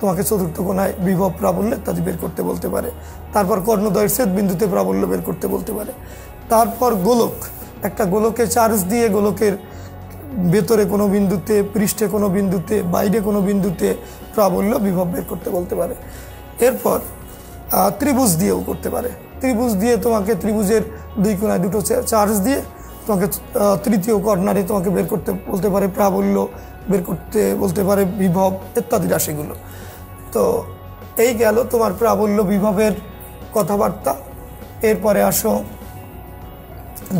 তোমাকে চতুর্থ কোণায় বিভব, প্রাবল্য ইত্যাদি বের করতে বলতে পারে। তারপর কর্ণদ্বয়ের ছেদ বিন্দুতে প্রাবল্য বের করতে বলতে পারে। তারপর গোলক, একটা গোলকে চার্জ দিয়ে গোলকের ভেতরে কোনো বিন্দুতে, পৃষ্ঠে কোনো বিন্দুতে, বাইরে কোনো বিন্দুতে প্রাবল্য, বিভব বের করতে বলতে পারে। এরপর ত্রিভুজ দিয়েও করতে পারে। ত্রিভুজ দিয়ে তোমাকে ত্রিভুজের 2 কোণায় 2টো চার্জ দিয়ে তোমাকে তৃতীয় কর্নারে তোমাকে বের করতে বলতে পারে প্রাবল্য, বের করতে বলতে পারে বিভব ইত্যাদি রাশিগুলো। তো এই গেল তোমার প্রাবল্য বিভবের কথাবার্তা। এরপরে আসো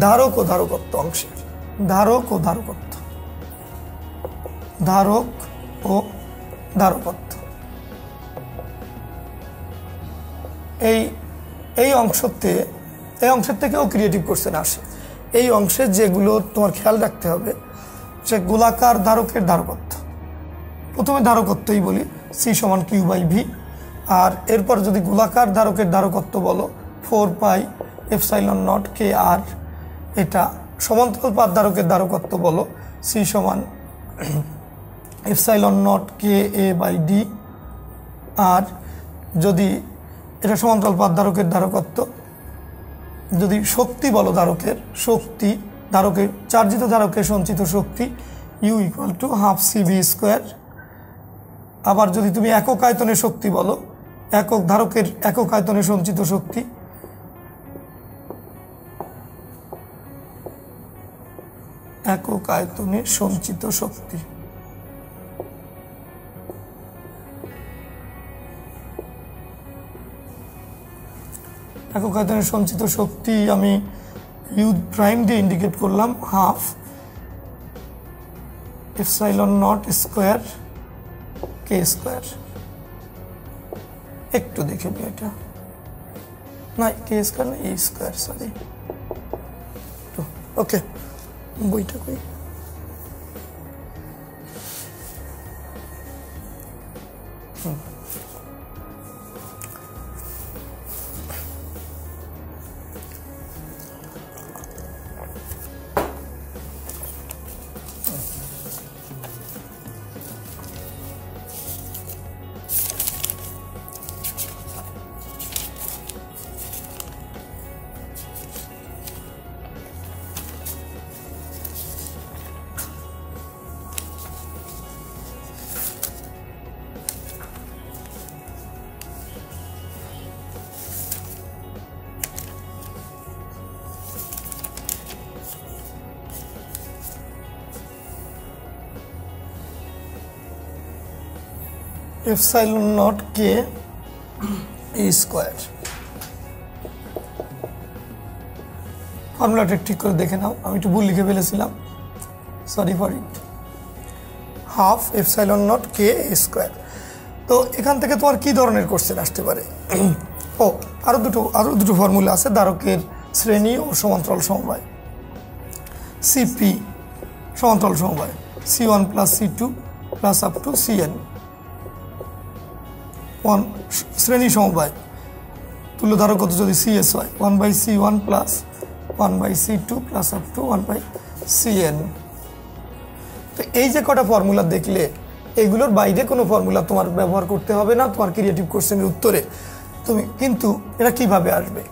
ধারক ও ধারকত্ব অংশে। ধারক ও ধারকত্ব, ধারক ও ধারকত্ব, এই অংশের থেকেও ক্রিয়েটিভ কোশ্চেন আসে। এই অংশে যেগুলো তোমার খেয়াল রাখতে হবে, সে গোলাকার ধারকের ধারকত্ব। প্রথমে ধারকত্বই বলি, C = Q/V। আর এরপর যদি গোলাকার ধারকের ধারকত্ব বলো 4 পাই এপসাইলন নট KR। এটা সমান্তরাল পাত ধারকের ধারকত্ব বলো C = এপসাইলন নট KA/D। আর যদি এটা সমান্তরাল পাত ধারকের ধারকত্ব। যদি শক্তি বলো ধারকের, শক্তি ধারকের চার্জিত ধারকের সঞ্চিত শক্তি U = ½ CV²। আবার যদি তুমি একক আয়তনের শক্তি বলো, একক ধারকের একক আয়তনে সঞ্চিত শক্তি একক আয়তনে সঞ্চিত শক্তি একক আয়তনে সঞ্চিত শক্তি আমি U' দিয়ে ইন্ডিকেট করলাম ½ ε0² k²। একটু দেখে নিই, এটা না k² না e², সরি। ওকে, বইটা কই? ε0 k e²। ফর্মুলাটা ঠিক করে দেখে নাও, আমি একটু ভুল লিখে ফেলেছিলাম, sorry for it. ½ ε0 k e²। তো এখান থেকে তোমার কি ধরনের কোশ্চেন আসতে পারে? ও আরো দুটো ফর্মুলা আছে ধারকের শ্রেণী ও সমান্তরাল সমবায়। সিপি সমান্তরাল সমবায় C1 + C2 + up to Cn। শ্রেণী সমবায় তুল্য ধারকত্ব যদি CS হয় 1/C1 + 1/C2 + up to 1/Cn। তো এই যে কটা ফর্মুলা দেখলে, এগুলোর বাইরে কোনো ফর্মুলা তোমার ব্যবহার করতে হবে না তোমার ক্রিয়েটিভ কোশ্চেনের উত্তরে। তুমি কিন্তু এটা কিভাবে আসবে,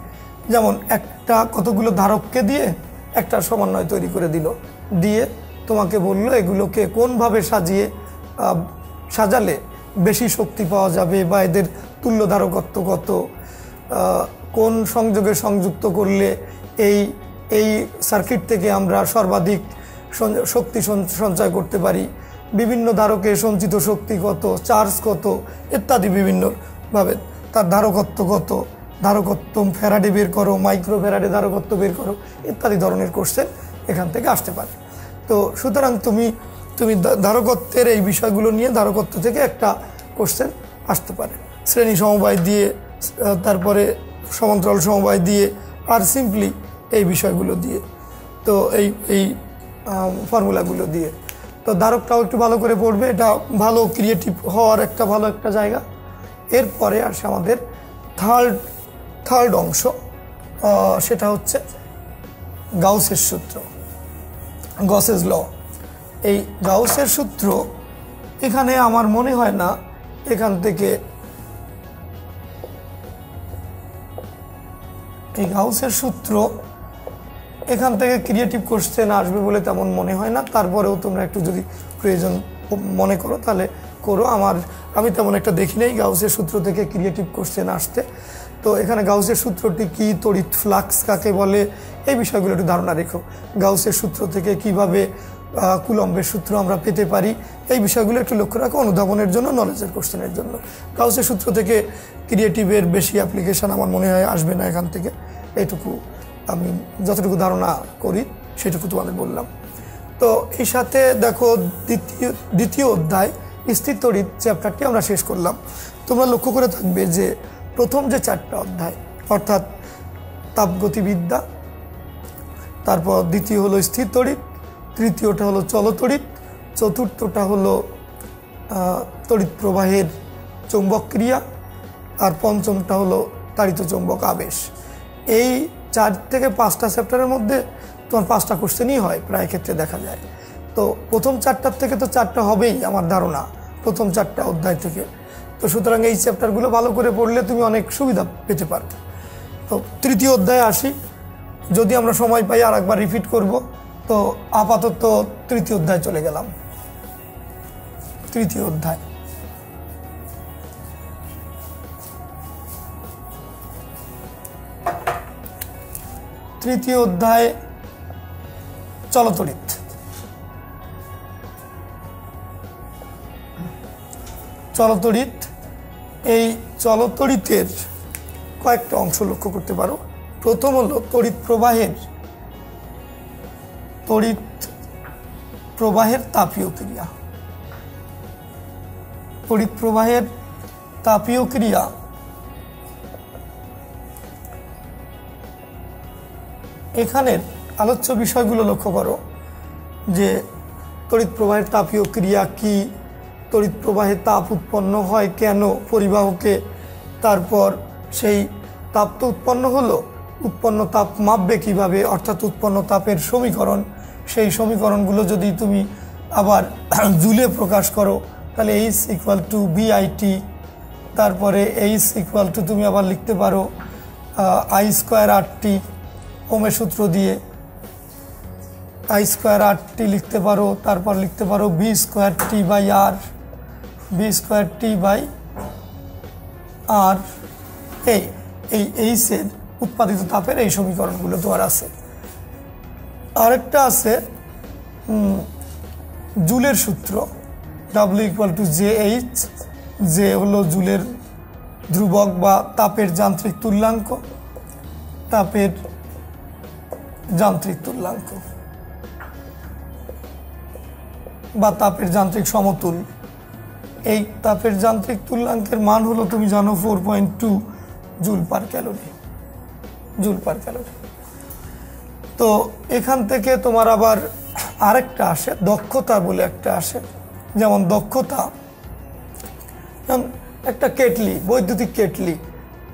যেমন একটা কতগুলো ধারককে দিয়ে একটা সমন্বয় তৈরি করে দিল, দিয়ে তোমাকে বললো এগুলোকে কোনভাবে সাজালে বেশি শক্তি পাওয়া যাবে বা এদের তুল্য ধারকত্ব কত, কোন সংযোগে সংযুক্ত করলে এই সার্কিট থেকে আমরা সর্বাধিক শক্তি সঞ্চয় করতে পারি, বিভিন্ন ধারকের সঞ্চিত শক্তি কত, চার্জ কত ইত্যাদি বিভিন্নভাবে তার ধারকত্ব কত, ধারকত্ব ফ্যারাডে বের করো, মাইক্রো ফ্যারাডে ধারকত্ব বের করো ইত্যাদি ধরনের কোশ্চেন এখান থেকে আসতে পারে। তো সুতরাং তুমি ধারকত্বের এই বিষয়গুলো নিয়ে ধারকত্ব থেকে একটা কোশ্চেন আসতে পারে, শ্রেণী সমবায় দিয়ে, তারপরে সমান্তরাল সমবায় দিয়ে, আর সিম্পলি এই বিষয়গুলো দিয়ে, তো এই ফর্মুলাগুলো দিয়ে। তো ধারকটাও একটু ভালো করে পড়বে, এটা ভালো ক্রিয়েটিভ হওয়ার একটা ভালো একটা জায়গা। এরপরে আসে আমাদের থার্ড অংশ, সেটা হচ্ছে গাউসের সূত্র, গসেস ল। এই গাউসের সূত্র এখানে আমার মনে হয় না এখান থেকে এই গাউসের সূত্র এখান থেকে ক্রিয়েটিভ কোশ্চেন আসবে বলে তেমন মনে হয় না। তারপরেও তোমরা একটু যদি প্রয়োজন মনে করো তাহলে করো, আমি তেমন একটা দেখি নাই গাউসের সূত্র থেকে ক্রিয়েটিভ কোশ্চেন আসতে। তো এখানে গাউসের সূত্রটি কি, তড়িৎ ফ্লাক্স কাকে বলে, এই বিষয়গুলো একটু ধারণা রেখো। গাউসের সূত্র থেকে কিভাবে কুলম্বের সূত্র আমরা পেতে পারি, এই বিষয়গুলো একটু লক্ষ্য রাখো অনুধাবনের জন্য, নলেজের কোশ্চেনের জন্য। গাউসের সূত্র থেকে ক্রিয়েটিভের বেশি অ্যাপ্লিকেশন আমার মনে হয় আসবে না এখান থেকে, এইটুকু আমি যতটুকু ধারণা করি সেটুকু তোমাদের বললাম। তো এই সাথে দেখো দ্বিতীয় অধ্যায় স্থির তড়িৎ চ্যাপ্টারটি আমরা শেষ করলাম। তোমরা লক্ষ্য করে থাকবে যে প্রথম যে 4টা অধ্যায় অর্থাৎ তাপগতিবিদ্যা, তারপর দ্বিতীয় হলো স্থির তড়িৎ, তৃতীয়টা হলো চলতড়িৎ, চতুর্থটা হলো তড়িৎ প্রবাহের চৌম্বক ক্রিয়া, আর পঞ্চমটা হলো তাড়িত চৌম্বক আবেশ। এই 4 থেকে 5টা চ্যাপ্টারের মধ্যে তোমার 5টা কোশ্চেনই হয় প্রায় ক্ষেত্রে দেখা যায়। তো প্রথম 4টার থেকে তো 4টা হবেই আমার ধারণা, প্রথম 4টা অধ্যায় থেকে। তো সুতরাং এই চ্যাপ্টারগুলো ভালো করে পড়লে তুমি অনেক সুবিধা পেতে পারবে। তো তৃতীয় অধ্যায়ে আসি, যদি আমরা সময় পাই আর একবার রিপিট করব। তো আপাতত তৃতীয় অধ্যায় চলে গেলাম। তৃতীয় অধ্যায় চলতড়িৎ। চলতড়িৎ, এই চলতড়িতের কয়েকটা অংশ লক্ষ্য করতে পারো। প্রথম হলো তড়িৎ প্রবাহের তাপীয় ক্রিয়া। তড়িৎ প্রবাহের তাপীয় ক্রিয়া এখানের আলোচ্য বিষয়গুলো লক্ষ্য করো, যে তড়িৎ প্রবাহের তাপীয় ক্রিয়া কি, তড়িৎ প্রবাহে তাপ উৎপন্ন হয় কেন পরিবাহকে, তারপর সেই তাপ তো উৎপন্ন হলো, উৎপন্ন তাপ মাপবে কিভাবে, অর্থাৎ উৎপন্ন তাপের সমীকরণ, সেই সমীকরণগুলো যদি তুমি আবার জুলে প্রকাশ করো তাহলে H = BIT, তারপরে H = তুমি আবার লিখতে পারো I²RT, ওমের সূত্র দিয়ে I²RT লিখতে পারো, তারপর লিখতে পারো B²T/R, B²T/R। এই এইচের উৎপাদিত তাপের এই সমীকরণগুলো তোমার আছে। আরেকটা আছে জুলের সূত্র, W = JH, যে হলো জুলের ধ্রুবক বা তাপের যান্ত্রিক তুল্যাঙ্ক, তাপের যান্ত্রিক তুল্যাঙ্ক বা তাপের যান্ত্রিক সমতুল। এই তাপের যান্ত্রিক তুল্যাঙ্কের মান হলো তুমি জানো 4.2 জুল/ক্যালোরি। তো এখান থেকে তোমার আবার আরেকটা আসে দক্ষতা বলে একটা আসে। যেমন দক্ষতা, যেমন একটা কেটলি, বৈদ্যুতিক কেটলি,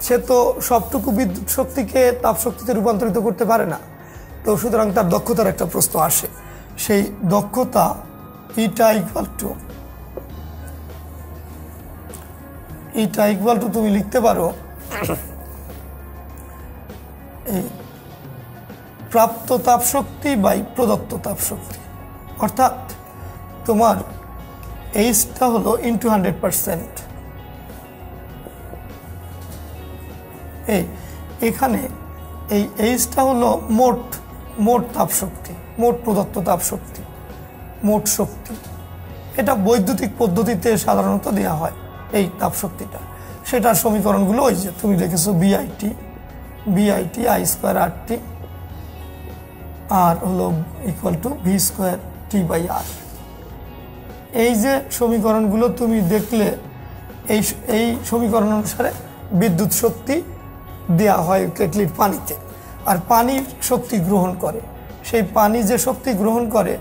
সে তো সবটুকু বিদ্যুৎ শক্তিকে তাপ শক্তিতে রূপান্তরিত করতে পারে না। তো সুতরাং তার দক্ষতার একটা প্রশ্ন আসে। সেই দক্ষতা ইটা তুমি লিখতে পারো এই প্রাপ্ত তাপ শক্তি বাই প্রদত্ত তাপ শক্তি, অর্থাৎ তোমার এইচটা হলো ইন্টু 100%। এখানে এই এইচটা হলো মোট তাপ শক্তি, মোট প্রদত্ত তাপ শক্তি, মোট শক্তি। এটা বৈদ্যুতিক পদ্ধতিতে সাধারণত দেওয়া হয় এই তাপ শক্তিটা। সেটার সমীকরণগুলো ওই যে তুমি লিখেছো BIT I²RT আর হলো = V²T/R। এই যে সমীকরণগুলো তুমি দেখলে, এই সমীকরণ অনুসারে বিদ্যুৎ শক্তি দেয়া হয় কেটলির পানিতে, আর পানির শক্তি গ্রহণ করে, সেই পানি যে শক্তি গ্রহণ করে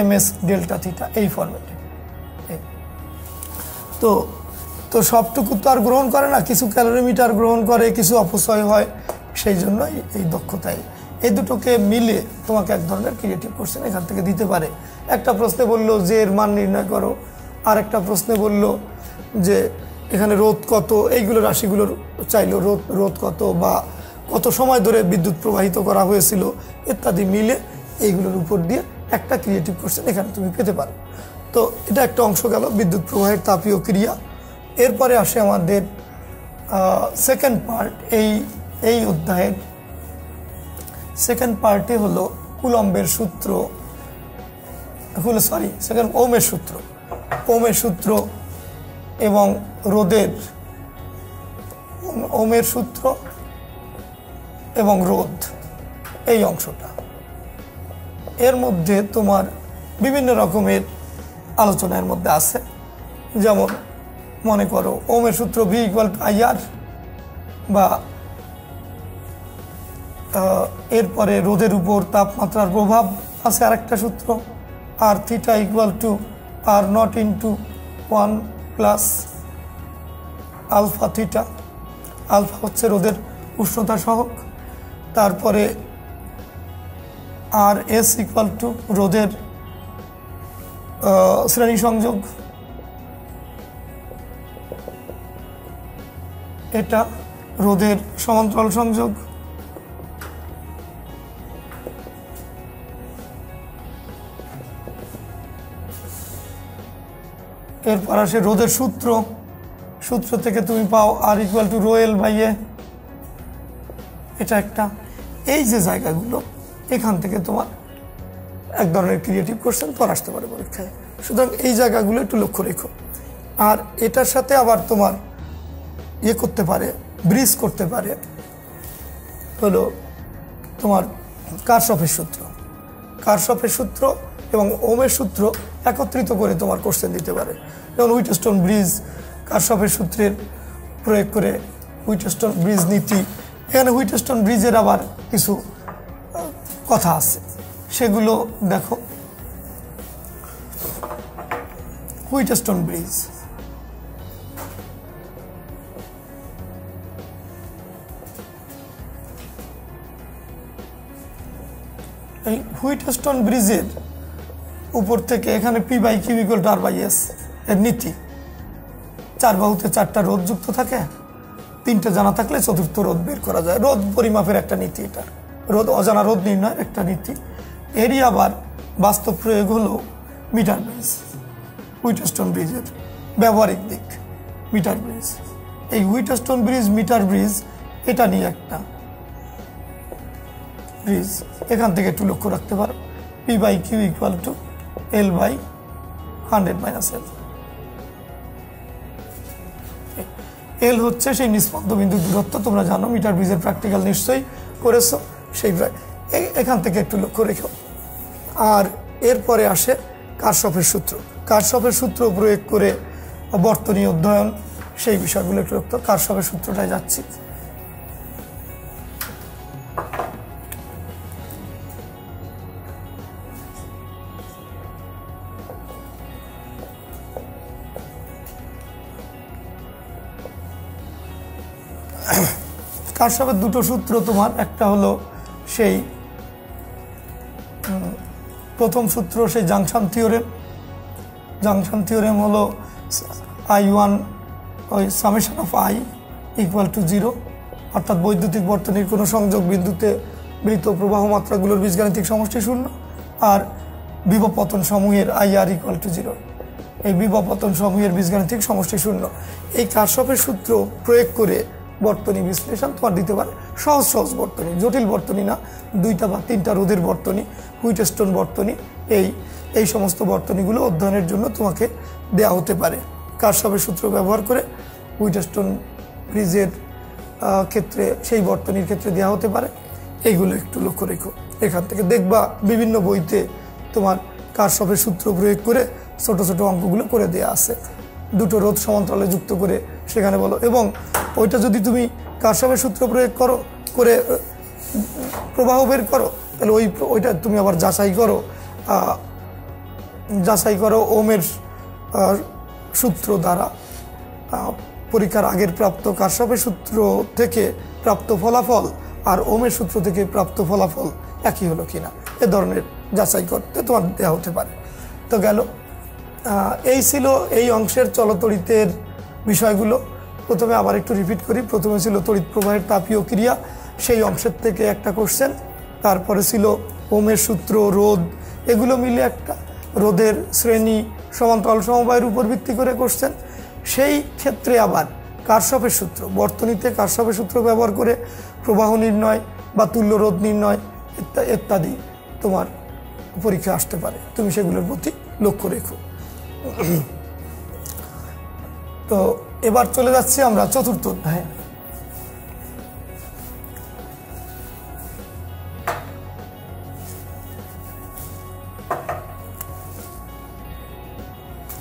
MS Δθ এই ফরম্যাটে। তো সবটুকু তো আর গ্রহণ করে না, কিছু ক্যালোরিমিটার গ্রহণ করে, কিছু অপচয় হয়, সেই জন্য এই দক্ষতায় এই দুটোকে মিলে তোমাকে এক ধরনের ক্রিয়েটিভ কোশ্চেন এখান থেকে দিতে পারে। একটা প্রশ্নে বললো যে এর মান নির্ণয় করো, আর একটা প্রশ্নে বললো যে এখানে রোধ কত, এইগুলো রাশিগুলোর চাইলো, রোধ কত বা কত সময় ধরে বিদ্যুৎ প্রবাহিত করা হয়েছিল ইত্যাদি মিলে এইগুলোর উপর দিয়ে একটা ক্রিয়েটিভ কোশ্চেন এখানে তুমি পেতে পারো। তো এটা একটা অংশ গেল বিদ্যুৎ প্রবাহের তাপীয় ক্রিয়া। এরপরে আসে আমাদের সেকেন্ড পার্ট। এই অধ্যায়ের সেকেন্ড পার্টে হলো কুলম্বের সূত্র, ওমের সূত্র এবং রোধের, ওমের সূত্র এবং রোধ, এই অংশটা। এর মধ্যে তোমার বিভিন্ন রকমের আলোচনার মধ্যে আছে। যেমন মনে করো ওমের সূত্র V = IR, বা এরপরে রোধের উপর তাপমাত্রার প্রভাব আছে আরেকটা সূত্র, R⁻ = R0 × 1 + α⁻θ। আলফা হচ্ছে রোধের উষ্ণতা সহগ। তারপরে RS = রোধের শ্রেণী সংযোগ। এটা রোধের সমান্তরাল সংযোগ, এরপর আসে রোধের সূত্র, সূত্র থেকে তুমি পাও R = ρ L/A, এটা একটা। এই যে জায়গাগুলো, এখান থেকে তোমার এক ধরনের ক্রিয়েটিভ কোশ্চেন পর আসতে পারে পরীক্ষায়, সুতরাং এই জায়গাগুলো একটু লক্ষ্য রেখো। আর এটার সাথে আবার তোমার করতে পারে, ব্রিজ করতে পারে হলো তোমার কারশফের সূত্র, কারশফের সূত্র এবং ওমের সূত্র একত্রিত করে তোমার কোশ্চেন দিতে পারে। যেমন হুইটস্টোন ব্রিজ, কারশফের সূত্রের প্রয়োগ করে হুইটস্টোন ব্রিজ নীতি, এখানে হুইটস্টোন ব্রিজের আবার কিছু কথা আছে, সেগুলো দেখো। হুইটস্টোন ব্রিজ, এই হুইটস্টোন ব্রিজের উপর থেকে এখানে P/Q = R/S এর নীতি, 4 বাহুতে 4টা রোধ যুক্ত থাকে, 3টে জানা থাকলে চতুর্থ রোধ বের করা যায়। রোধ পরিমাপের একটা নীতি, এটা রোধ অজানা রোধ নির্ণয়ের একটা নীতি। এরই আবার বাস্তব প্রয়োগ হলো মিটার ব্রিজ, হুইটস্টোন ব্রিজের ব্যবহারিক দিক মিটার ব্রিজ। এই হুইটস্টোন ব্রিজ, মিটার ব্রিজ, এটা নিয়ে একটা ব্রিজ, এখান থেকে একটু লক্ষ্য রাখতে পারো। P/Q = L/100 - L। এল হচ্ছে সেই নিষ্পন্দ বিন্দু দূরত্ব, তোমরা জানো, মিটার ব্রিজের প্র্যাকটিক্যাল নিশ্চয়ই করেছো, সেই এখান থেকে একটু লক্ষ্য রেখো। আর এরপরে আসে কারশফের সূত্র, কারশফের সূত্র প্রয়োগ করে বর্তনী অধ্যয়ন, সেই বিষয়গুলো একটু লক্ষ্য। কারশফের সূত্রটায় যাচ্ছি। কারশফের দুটো সূত্র তোমার, একটা হলো সেই প্রথম সূত্র, সেই জাংশন থিওরেম। জাংশন থিওরেম হলো I1 ওই সামেশন অফ I = 0, অর্থাৎ বৈদ্যুতিক বর্তনীর কোনো সংযোগ বিন্দুতে বৃত্ত প্রবাহ মাত্রাগুলোর বীজগাণিতিক সমষ্টি 0 আর বিভব পতন সমূহের IR = 0। এই বিভব পতন সমূহের বীজগাণিতিক সমষ্টি 0। এই কারশফের সূত্র প্রয়োগ করে বর্তনী বিশ্লেষণ তোমার দিতে পারে। সহজ সহজ বর্তনী, জটিল বর্তনী না, 2টা বা 3টা রোধের বর্তনী, হুইটস্টোন বর্তনী, এই সমস্ত বর্তনীগুলো অধ্যয়নের জন্য তোমাকে দেয়া হতে পারে। কারশফের সূত্র ব্যবহার করে হুইটস্টোন ব্রিজের ক্ষেত্রে, সেই বর্তনীর ক্ষেত্রে দেওয়া হতে পারে। এইগুলো একটু লক্ষ্য রেখো। এখান থেকে দেখবা বিভিন্ন বইতে তোমার কারশফের সূত্র প্রয়োগ করে ছোট ছোট অঙ্কগুলো করে দেয়া আছে, দুটো রোধ সমান্তরালে যুক্ত করে সেখানে বলো। এবং ওইটা যদি তুমি কারশফের সূত্র প্রয়োগ করে প্রবাহ বের করো, তাহলে ওইটা তুমি আবার যাচাই করো ওমের সূত্র দ্বারা। পরীক্ষার আগের প্রাপ্ত কারশফের সূত্র থেকে প্রাপ্ত ফলাফল আর ওমের সূত্র থেকে প্রাপ্ত ফলাফল একই হলো কিনা, এ ধরনের যাচাই করতে তোমার দেওয়া হতে পারে। তো গেল, এই ছিল এই অংশের চলতড়িতের বিষয়গুলো। প্রথমে আবার একটু রিপিট করি। প্রথমে ছিল তড়িৎ প্রবাহের তাপীয় ক্রিয়া, সেই অংশের থেকে একটা কোশ্চেন। তারপরে ছিল ওমের সূত্র, রোধ, এগুলো মিলে একটা রোধের শ্রেণী, সমান্তরাল সমবায়ের উপর ভিত্তি করে কোশ্চেন। সেই ক্ষেত্রে আবার কারশফের সূত্র, বর্তনীতে কারশফের সূত্র ব্যবহার করে প্রবাহ নির্ণয় বা তুল্য রোধ নির্ণয় ইত্যাদি তোমার পরীক্ষা আসতে পারে, তুমি সেগুলোর প্রতি লক্ষ্য রেখো। তো এবার চলে যাচ্ছি আমরা চতুর্থ অধ্যায়ে।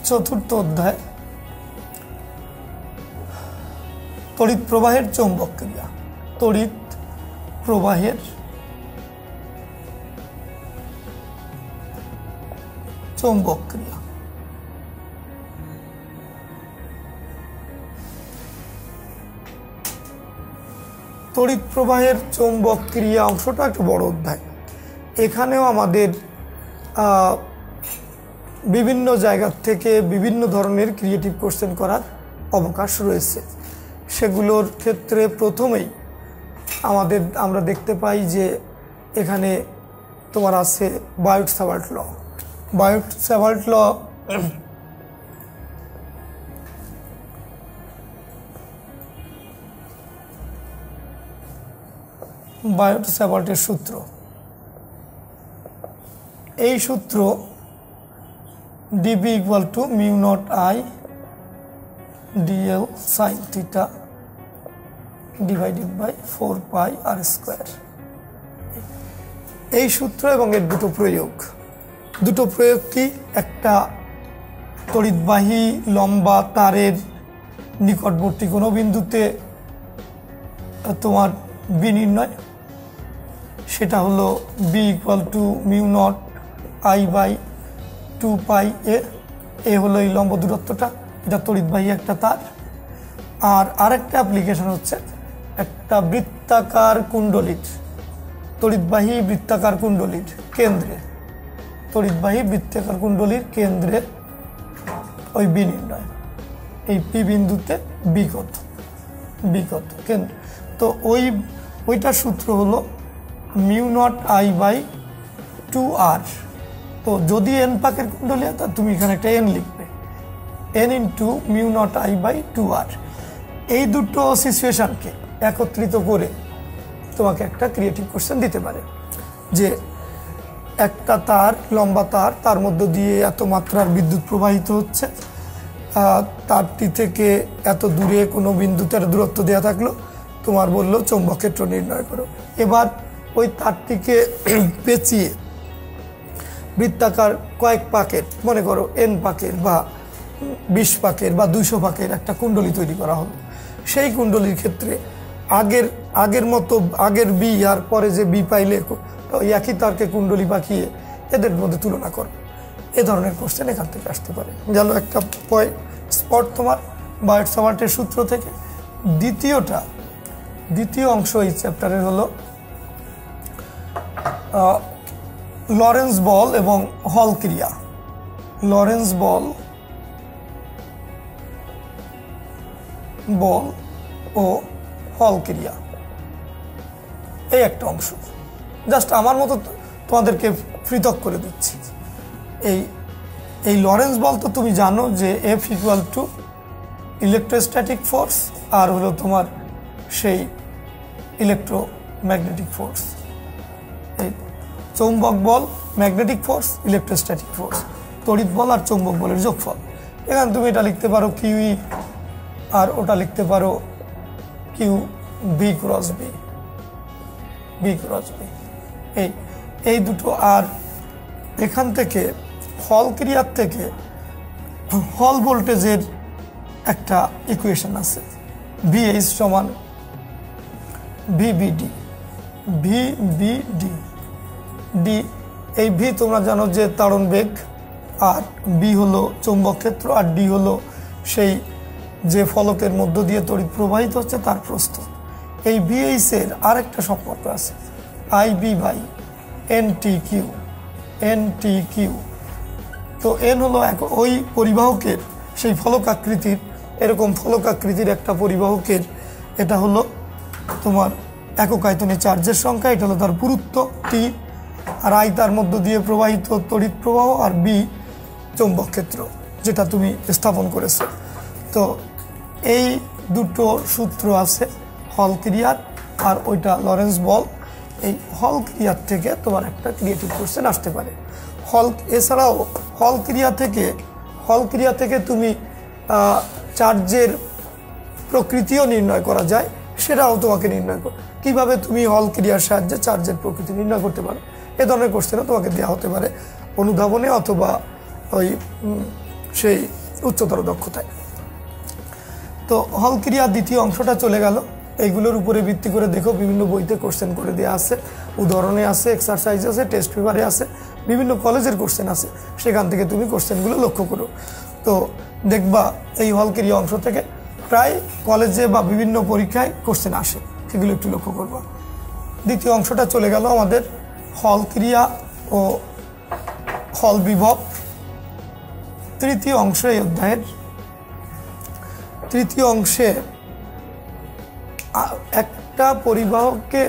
চতুর্থ অধ্যায় তড়িৎ প্রবাহের চৌম্বক ক্রিয়া। তড়িৎ প্রবাহের চৌম্বক ক্রিয়া। তড়িৎ প্রবাহের চৌম্বক ক্রিয়া অংশটা একটু বড় অধ্যায়। এখানেও আমাদের বিভিন্ন জায়গা থেকে বিভিন্ন ধরনের ক্রিয়েটিভ কোশ্চেন করার অবকাশ রয়েছে। সেগুলোর ক্ষেত্রে প্রথমেই আমরা দেখতে পাই যে এখানে তোমার আছে বায়োট-স্যাভার্ট ল। বায়োট-স্যাভার্ট ল বায়োট-স্যাভার্টের সূত্র, এই সূত্র dB equal to mu naught I dl sine theta divided by 4 pi r square. এই সূত্র এবং এর দুটো প্রয়োগ কি, একটা তড়িৎবাহী লম্বা তারের নিকটবর্তী কোনো বিন্দুতে তোমার বি নির্ণয়, সেটা হলো B equal to mu naught I by 2 pi a হলো এই লম্ব দূরত্বটা, এটা তড়িৎবাহী একটা তার। আর আরেকটা অ্যাপ্লিকেশন হচ্ছে একটা বৃত্তাকার কুণ্ডলীর, তড়িৎবাহী বৃত্তাকার কুণ্ডলীর কেন্দ্রে, তড়িৎবাহী বৃত্তাকার কুণ্ডলীর কেন্দ্রে ওই বি নির্ণয়, এই পি বিন্দুতে বি কত কেন্দ্র। তো ওইটার সূত্র হলো mu naught I by 2r। তো যদি এন পাকের কুণ্ডলী হয় তা তুমি এখানে একটা এন লিখবে, n into mu naught I by 2r। এই দুটো সিচুয়েশনকে একত্রিত করে তোমাকে একটা ক্রিয়েটিভ কোশ্চেন দিতে পারে যে একটা তার, লম্বা তার মধ্য দিয়ে এত মাত্রার বিদ্যুৎ প্রবাহিত হচ্ছে, তারটি থেকে এত দূরে কোনো বিন্দুতে একটা দূরত্ব দেওয়া থাকলো, তোমার বললো চৌম্বক ক্ষেত্র নির্ণয় করো। এবার ওই তারটিকে পেঁচিয়ে বৃত্তাকার কয়েক পাকের, মনে করো এন পাকের বা 20 পাকের বা 200 পাকের একটা কুণ্ডলী তৈরি করা হলো। সেই কুণ্ডলীর ক্ষেত্রে আগের মতো আগের বি আর পরে যে বি পাইলে ওই একই তারকে কুণ্ডলী পাকিয়ে এদের মধ্যে তুলনা করো। এ ধরনের কোশ্চেন এখান থেকে আসতে পারে। গেল একটা স্পট তোমার বায়োট-স্যাভার্টের সূত্র থেকে। দ্বিতীয় অংশ এই চ্যাপ্টারের হলো লরেন্স বল এবং হল ক্রিয়া। লরেন্স বল ও হল ক্রিয়া, এই একটা অংশ। জাস্ট আমার মতো তোমাদেরকে পৃথক করে দিচ্ছি। এই লরেন্স বল তো তুমি জানো যে F equal to electrostatic force আর হলো তোমার সেই ইলেকট্রোম্যাগনেটিক ফোর্স। এই চৌম্বক বল, ম্যাগনেটিক ফোর্স, ইলেকট্রোস্ট্যাটিক ফোর্স, তড়িৎ বল আর চৌম্বক বলের যোগফল। এখানে তুমি এটা লিখতে পারো কিউই আর ওটা লিখতে পারো কিউ বি ক্রস বি, এই দুটো। আর এখান থেকে হল ক্রিয়ার থেকে হল ভোল্টেজের একটা ইকুয়েশন আছে, VH সমান VBD। ডি, এই ভি তোমরা জানো যে তাড়ন বেগ, আর বি হলো চৌম্বক ক্ষেত্র, আর ডি হলো সেই যে ফলকের মধ্য দিয়ে তড়িৎ প্রবাহিত হচ্ছে তার প্রস্থ। এই VH এর আরেকটা সম্পর্ক আছে, IB বাই NTQ। তো এন হলো ওই পরিবাহকের সেই ফলকাকৃতির, এরকম ফলকাকৃতির একটা পরিবাহকের এটা হলো তোমার একক আয়তনে চার্জের সংখ্যা, এটা হলো তার পুরুত্ব টি, আর আই তার মধ্য দিয়ে প্রবাহিত তড়িৎ প্রবাহ, আর বি চৌম্বক ক্ষেত্র যেটা তুমি স্থাপন করেছো। তো এই দুটো সূত্র আছে হল ক্রিয়ার, আর ওইটা লরেন্স বল। এই হল ক্রিয়ার থেকে তোমার একটা ক্রিয়েটিভ কোশ্চেন আসতে পারে। এছাড়াও হল ক্রিয়া থেকে তুমি চার্জের প্রকৃতিও নির্ণয় করা যায়, সেটাও তোমাকে নির্ণয় করো। কীভাবে তুমি হল ক্রিয়ার সাহায্যে চার্জের প্রকৃতি নির্ণয় করতে পারো, এ ধরনের কোশ্চেনও তোমাকে দেওয়া হতে পারে অনুধাবনে অথবা ওই সেই উচ্চতর দক্ষতায়। তো হল ক্রিয়ার দ্বিতীয় অংশটা চলে গেল। এইগুলোর উপরে ভিত্তি করে দেখো বিভিন্ন বইতে কোশ্চেন করে দেওয়া আছে, উদাহরণে আছে, এক্সারসাইজ আছে, টেস্ট পেপারে আছে, বিভিন্ন কলেজের কোশ্চেন আছে, সেখান থেকে তুমি কোশ্চেনগুলো লক্ষ্য করো। তো দেখবা এই হল ক্রিয়া অংশ থেকে প্রায় কলেজে বা বিভিন্ন পরীক্ষায় কোশ্চেন আসে, সেগুলো একটু লক্ষ্য করবা। দ্বিতীয় অংশটা চলে গেল আমাদের হল ক্রিয়া ও হল বিভব। তৃতীয় অংশ এই অধ্যায়ের তৃতীয় অংশে একটা পরিবাহকে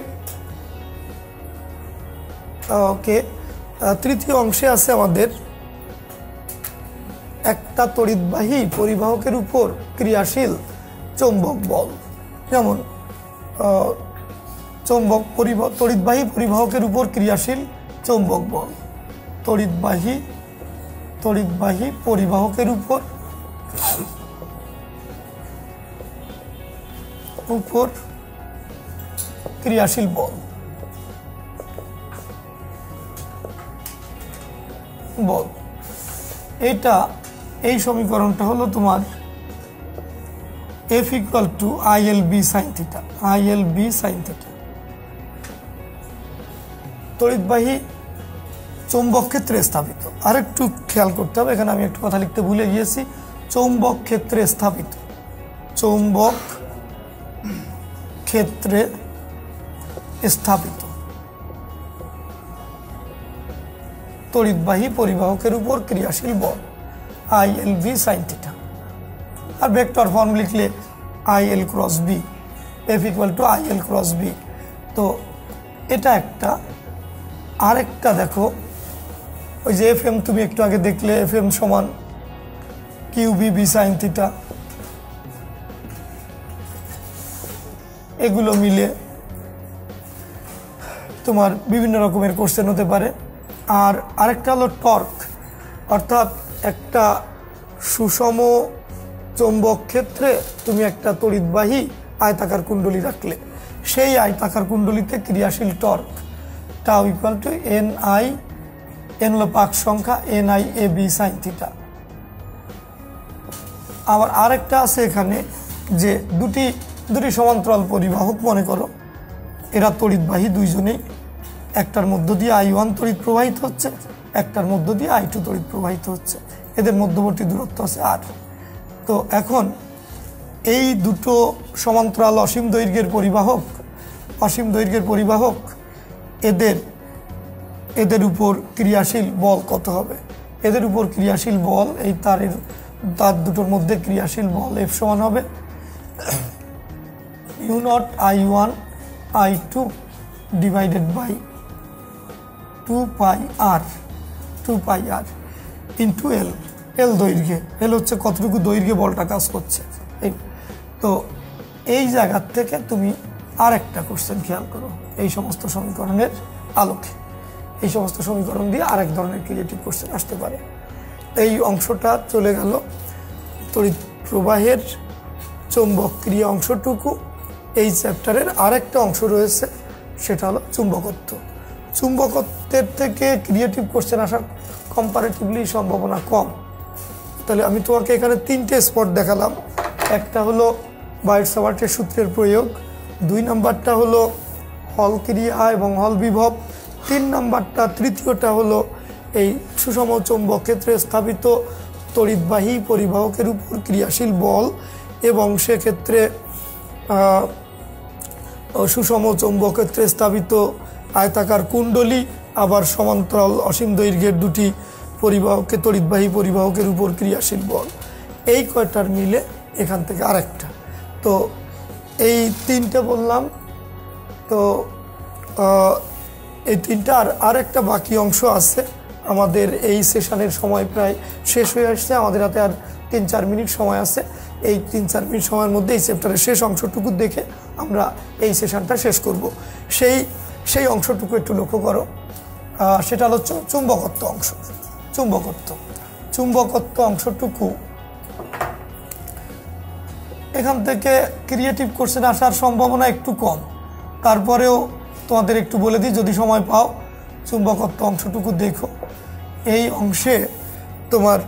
তৃতীয় অংশে আছে আমাদের একটা তড়িৎবাহী পরিবাহকের উপর ক্রিয়াশীল চৌম্বক বল। যেমন তড়িৎবাহী পরিবাহকের উপর ক্রিয়াশীল চৌম্বক বল, তড়িৎবাহী পরিবাহকের উপর ক্রিয়াশীল বল এটা এই সমীকরণটা হলো তোমার F equal to ILB sin theta, ILB sin theta। তড়িৎবাহী চৌম্বক ক্ষেত্রে স্থাপিত, আরেকটু খেয়াল করতে হবে, এখানে আমি একটু কথা লিখতে ভুলে গিয়েছি। চৌম্বক ক্ষেত্রে স্থাপিত, চৌম্বক ক্ষেত্রে স্থাপিত তড়িৎবাহী পরিবাহকের উপর ক্রিয়াশীল বল ILB sin theta। আর ভেক্টর ফর্ম লিখলে IL cross B, F equal to IL cross B। তো এটা একটা। আরেকটা দেখো, ওই যে FM তুমি একটু আগে দেখলে FM সমান QBB sin theta, এগুলো মিলে তোমার বিভিন্ন রকমের কোশ্চেন হতে পারে। আর আরেকটা হলো টর্ক, অর্থাৎ একটা সুষম চৌম্বক ক্ষেত্রে তুমি একটা তড়িৎবাহী আয়তাকার কুণ্ডলী রাখলে, সেই আয়তাকার কুণ্ডলীতে ক্রিয়াশীল torque tau equal to NI, N হলো পাক সংখ্যা, NIAB sin theta। আবার আরেকটা আছে এখানে যে দুটি সমান্তরাল পরিবাহক মনে করো, এরা তড়িৎবাহী দুইজনেই, একটার মধ্য দিয়ে I1 তড়িৎ প্রবাহিত হচ্ছে, একটার মধ্য দিয়ে I2 তড়িৎ প্রবাহিত হচ্ছে, এদের মধ্যবর্তী দূরত্ব আছে R। তো এখন এই দুটো সমান্তরাল অসীম দৈর্ঘ্যের পরিবাহক এদের উপর ক্রিয়াশীল বল কত হবে? এদের উপর ক্রিয়াশীল বল, এই তার দুটোর মধ্যে ক্রিয়াশীল বল F সমান হবে U0 I1 I2 divided by 2 pi r into L দৈর্ঘ্যে। L হচ্ছে কতটুকু দৈর্ঘ্যে বলটা কাজ করছে। তো এই জায়গার থেকে তুমি আর একটা কোশ্চেন খেয়াল করো, এই সমস্ত সমীকরণের আলোকে, এই সমস্ত সমীকরণ দিয়ে আরেক ধরনের ক্রিয়েটিভ কোশ্চেন আসতে পারে। এই অংশটা চলে গেল তড়িৎ প্রবাহের চৌম্বক ক্রিয়া অংশটুকু। এই চ্যাপ্টারের আরেকটা অংশ রয়েছে, সেটা হলো চুম্বকত্ব। চুম্বকত্বের থেকে ক্রিয়েটিভ কোশ্চেন আসার কম্পারেটিভলি সম্ভাবনা কম। তাহলে আমি তোমাকে এখানে তিনটে স্পট দেখালাম। একটা হলো বায়ট-সাভার্টের সূত্রের প্রয়োগ, 2 নাম্বারটা হলো হল ক্রিয়া এবং হল বিভব, 3 নাম্বারটা তৃতীয়টা হলো এই সুষম চৌম্বক ক্ষেত্রে স্থাপিত তড়িৎবাহী পরিবাহকের উপর ক্রিয়াশীল বল, এবং সেক্ষেত্রে সুষম চৌম্বক ক্ষেত্রে স্থাপিত আয়তাকার কুণ্ডলী, আবার সমান্তরাল অসীম দৈর্ঘ্যের দুটি পরিবাহকে তড়িৎবাহী পরিবাহকের উপর ক্রিয়াশীল বল, এই কয়টার মিলে এখান থেকে আরেকটা। তো এই তিনটে বললাম। তো এই তিনটা আরেকটা বাকি অংশ আছে। আমাদের এই সেশনের সময় প্রায় শেষ হয়ে আসছে, আমাদের হাতে আর 3-4 মিনিট সময় আছে। এই 3-4 মিনিট সময়ের মধ্যে এই চ্যাপ্টারের শেষ অংশটুকু দেখে আমরা এই সেশনটা শেষ করব। সেই অংশটুকু একটু লক্ষ্য করো, সেটা হলো চুম্বকত্ব অংশ। চুম্বকত্ব অংশটুকু, এখান থেকে ক্রিয়েটিভ কোশ্চেন আসার সম্ভাবনা একটু কম, তারপরেও তোমাদের একটু বলে দিই যদি সময় পাও। চুম্বকত্ব অংশটুকু দেখো। এই অংশে তোমার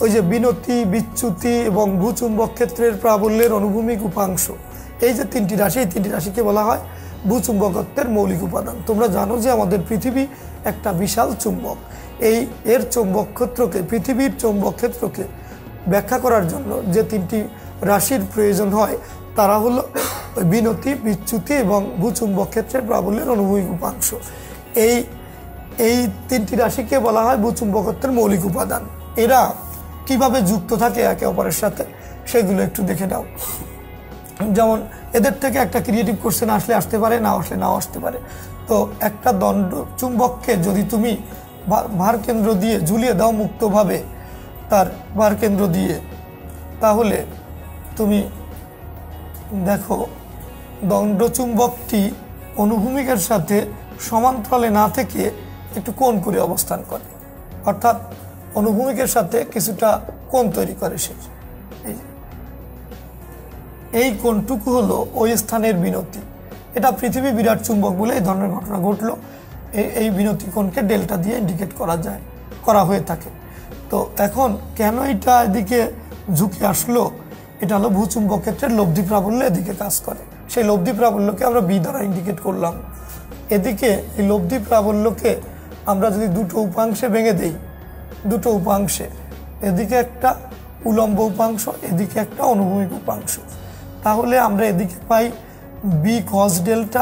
ওই যে বিনতি, বিচ্যুতি এবং ভূচুম্বক ক্ষেত্রের প্রাবল্যের অনুভূমিক উপাংশ, এই যে তিনটি রাশি, এই তিনটি রাশিকে বলা হয় ভূচুম্বকত্বের মৌলিক উপাদান। তোমরা জানো যে আমাদের পৃথিবী একটা বিশাল চুম্বক। এর চৌম্বক ক্ষেত্রকে, পৃথিবীর চৌম্বক ক্ষেত্রকে ব্যাখ্যা করার জন্য যে তিনটি রাশির প্রয়োজন হয় তারা হলো বিনতি, বিচ্যুতি এবং ভূচুম্বক ক্ষেত্রের প্রাবল্যের অনুভূমিক উপাংশ। এই তিনটি রাশিকে বলা হয় ভূচুম্বকত্বের মৌলিক উপাদান। এরা কিভাবে যুক্ত থাকে একে অপরের সাথে সেগুলো একটু দেখে নাও। যেমন এদের থেকে একটা ক্রিয়েটিভ কোশ্চেন আসলে আসতে পারে, না আসলে নাও আসতে পারে। তো একটা দণ্ড চুম্বককে যদি তুমি ভার কেন্দ্র দিয়ে ঝুলিয়ে দাও মুক্তভাবে তার ভার কেন্দ্র দিয়ে, তাহলে তুমি দেখো দণ্ড চুম্বকটি অনুভূমিকের সাথে সমান্তরালে না থেকে একটু কোণ করে অবস্থান করে, অর্থাৎ অনুভূমিকের সাথে কিছুটা কোণ তৈরি করে সে। এই কোণটুকু হলো ওই স্থানের বিনতি। এটা পৃথিবী বিরাট চুম্বক বলে এই ধরনের ঘটনা ঘটলো। এই বিনতি কোণকে ডেল্টা দিয়ে ইন্ডিকেট করা হয়ে থাকে। তো এখন কেন এটা এদিকে ঝুঁকে আসলো, এটা হলো ভূচুম্বক ক্ষেত্রের লব্ধি প্রাবল্য এদিকে কাজ করে। সেই লব্ধি প্রাবল্যকে আমরা বি দ্বারা ইন্ডিকেট করলাম। এদিকে এই লব্ধি প্রাবল্যকে আমরা যদি দুটো উপাংশে ভেঙে দেই, দুটো উপাংশে, এদিকে একটা উলম্ব উপাংশ, এদিকে একটা অনুভূমিক উপাংশ, তাহলে আমরা এদিকে পাই বি কস ডেল্টা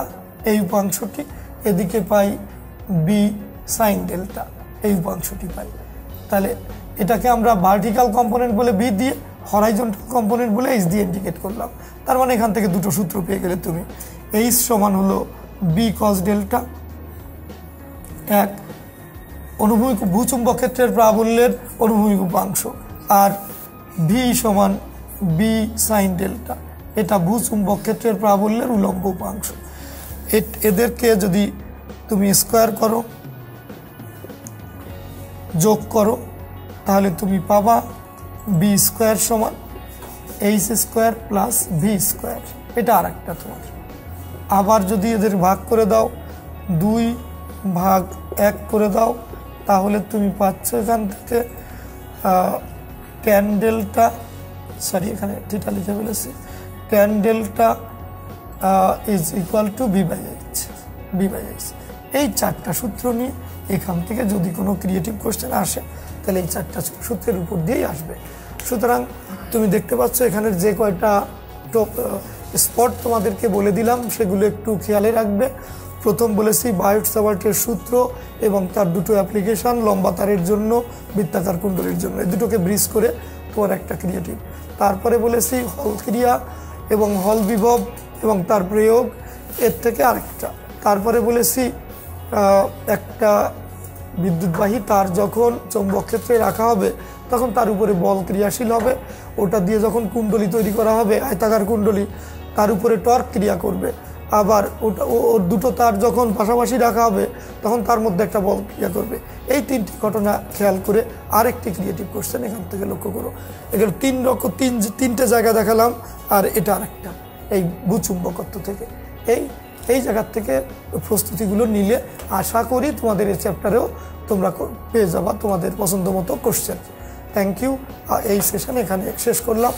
এই উপাংশটি, এদিকে পাই বি সাইন ডেল্টা এই উপাংশটি পাই। তাহলে এটাকে আমরা ভার্টিক্যাল কম্পোনেন্ট বলে বি দিয়ে, হরাইজন্টাল কম্পোনেন্ট বলে এইচ দিয়ে ইন্ডিকেট করলাম। তার মানে এখান থেকে দুটো সূত্র পেয়ে গেলে তুমি, এইচ সমান হলো বি কস ডেল্টা এক অনুভূমিক ভূচুম্বক ক্ষেত্রের প্রাবল্যের অনুভূমিক উপাংশ, আর ভি সমান বি সাইন ডেল্টা, এটা ভূচুম্বক ক্ষেত্রের প্রাবল্যের উলম্ব উপাংশ। এদেরকে যদি তুমি স্কোয়ার করো, যোগ করো, তাহলে তুমি পাবা বি স্কোয়ার সমান H square plus V square. এটা আর একটা তোমার। আবার যদি এদের ভাগ করে দাও, 2/1 করে দাও, তাহলে তুমি পাচ্ছ এখান থেকে ট্যান ডেল্টা, সরি এখানে থিটা লিখে ফেলেছি, tan delta is equal to B H. এই চারটা সূত্র নিয়ে এখান থেকে যদি কোনো ক্রিয়েটিভ কোশ্চেন আসে তাহলে এই চারটা সূত্রের উপর দিয়েই আসবে। সুতরাং তুমি দেখতে পাচ্ছ এখানে যে কয়টা স্পট তোমাদেরকে বলে দিলাম সেগুলো একটু খেয়ালে রাখবে। প্রথম বলেছি বায়োট-সাভার্টের সূত্র এবং তার দুটো অ্যাপ্লিকেশন, লম্বা তারের জন্য, বৃত্তাকার কুণ্ডলীর জন্য, এই দুটোকে ব্রিজ করে তোমার একটা ক্রিয়েটিভ। তারপরে বলেছি হল ক্রিয়া এবং হল বিভব এবং তার প্রয়োগ, এর থেকে আরেকটা। তারপরে বলেছি একটা বিদ্যুৎবাহী তার যখন চৌম্বক ক্ষেত্রে রাখা হবে তখন তার উপরে বল ক্রিয়াশীল হবে, ওটা দিয়ে যখন কুণ্ডলী তৈরি করা হবে আয়তাকার কুণ্ডলী, তার উপরে টর্ক ক্রিয়া করবে। আবার ওর দুটো তার যখন পাশাপাশি রাখা হবে তখন তার মধ্যে একটা বল ক্রিয়া করবে। এই তিনটি ঘটনা খেয়াল করে আরেকটি ক্রিয়েটিভ কোশ্চেন এখান থেকে লক্ষ্য করো। এগুলো তিনটে জায়গা দেখালাম, আর এটা আরেকটা এই ভূচুম্বকত্ব থেকে। এই জায়গার থেকে প্রস্তুতিগুলো নিলে আশা করি তোমাদের এই চ্যাপ্টারেও তোমরা পেয়ে যাবা তোমাদের পছন্দ মতো কোশ্চেন। Thank you. এই সেশন এখানে শেষ করলাম।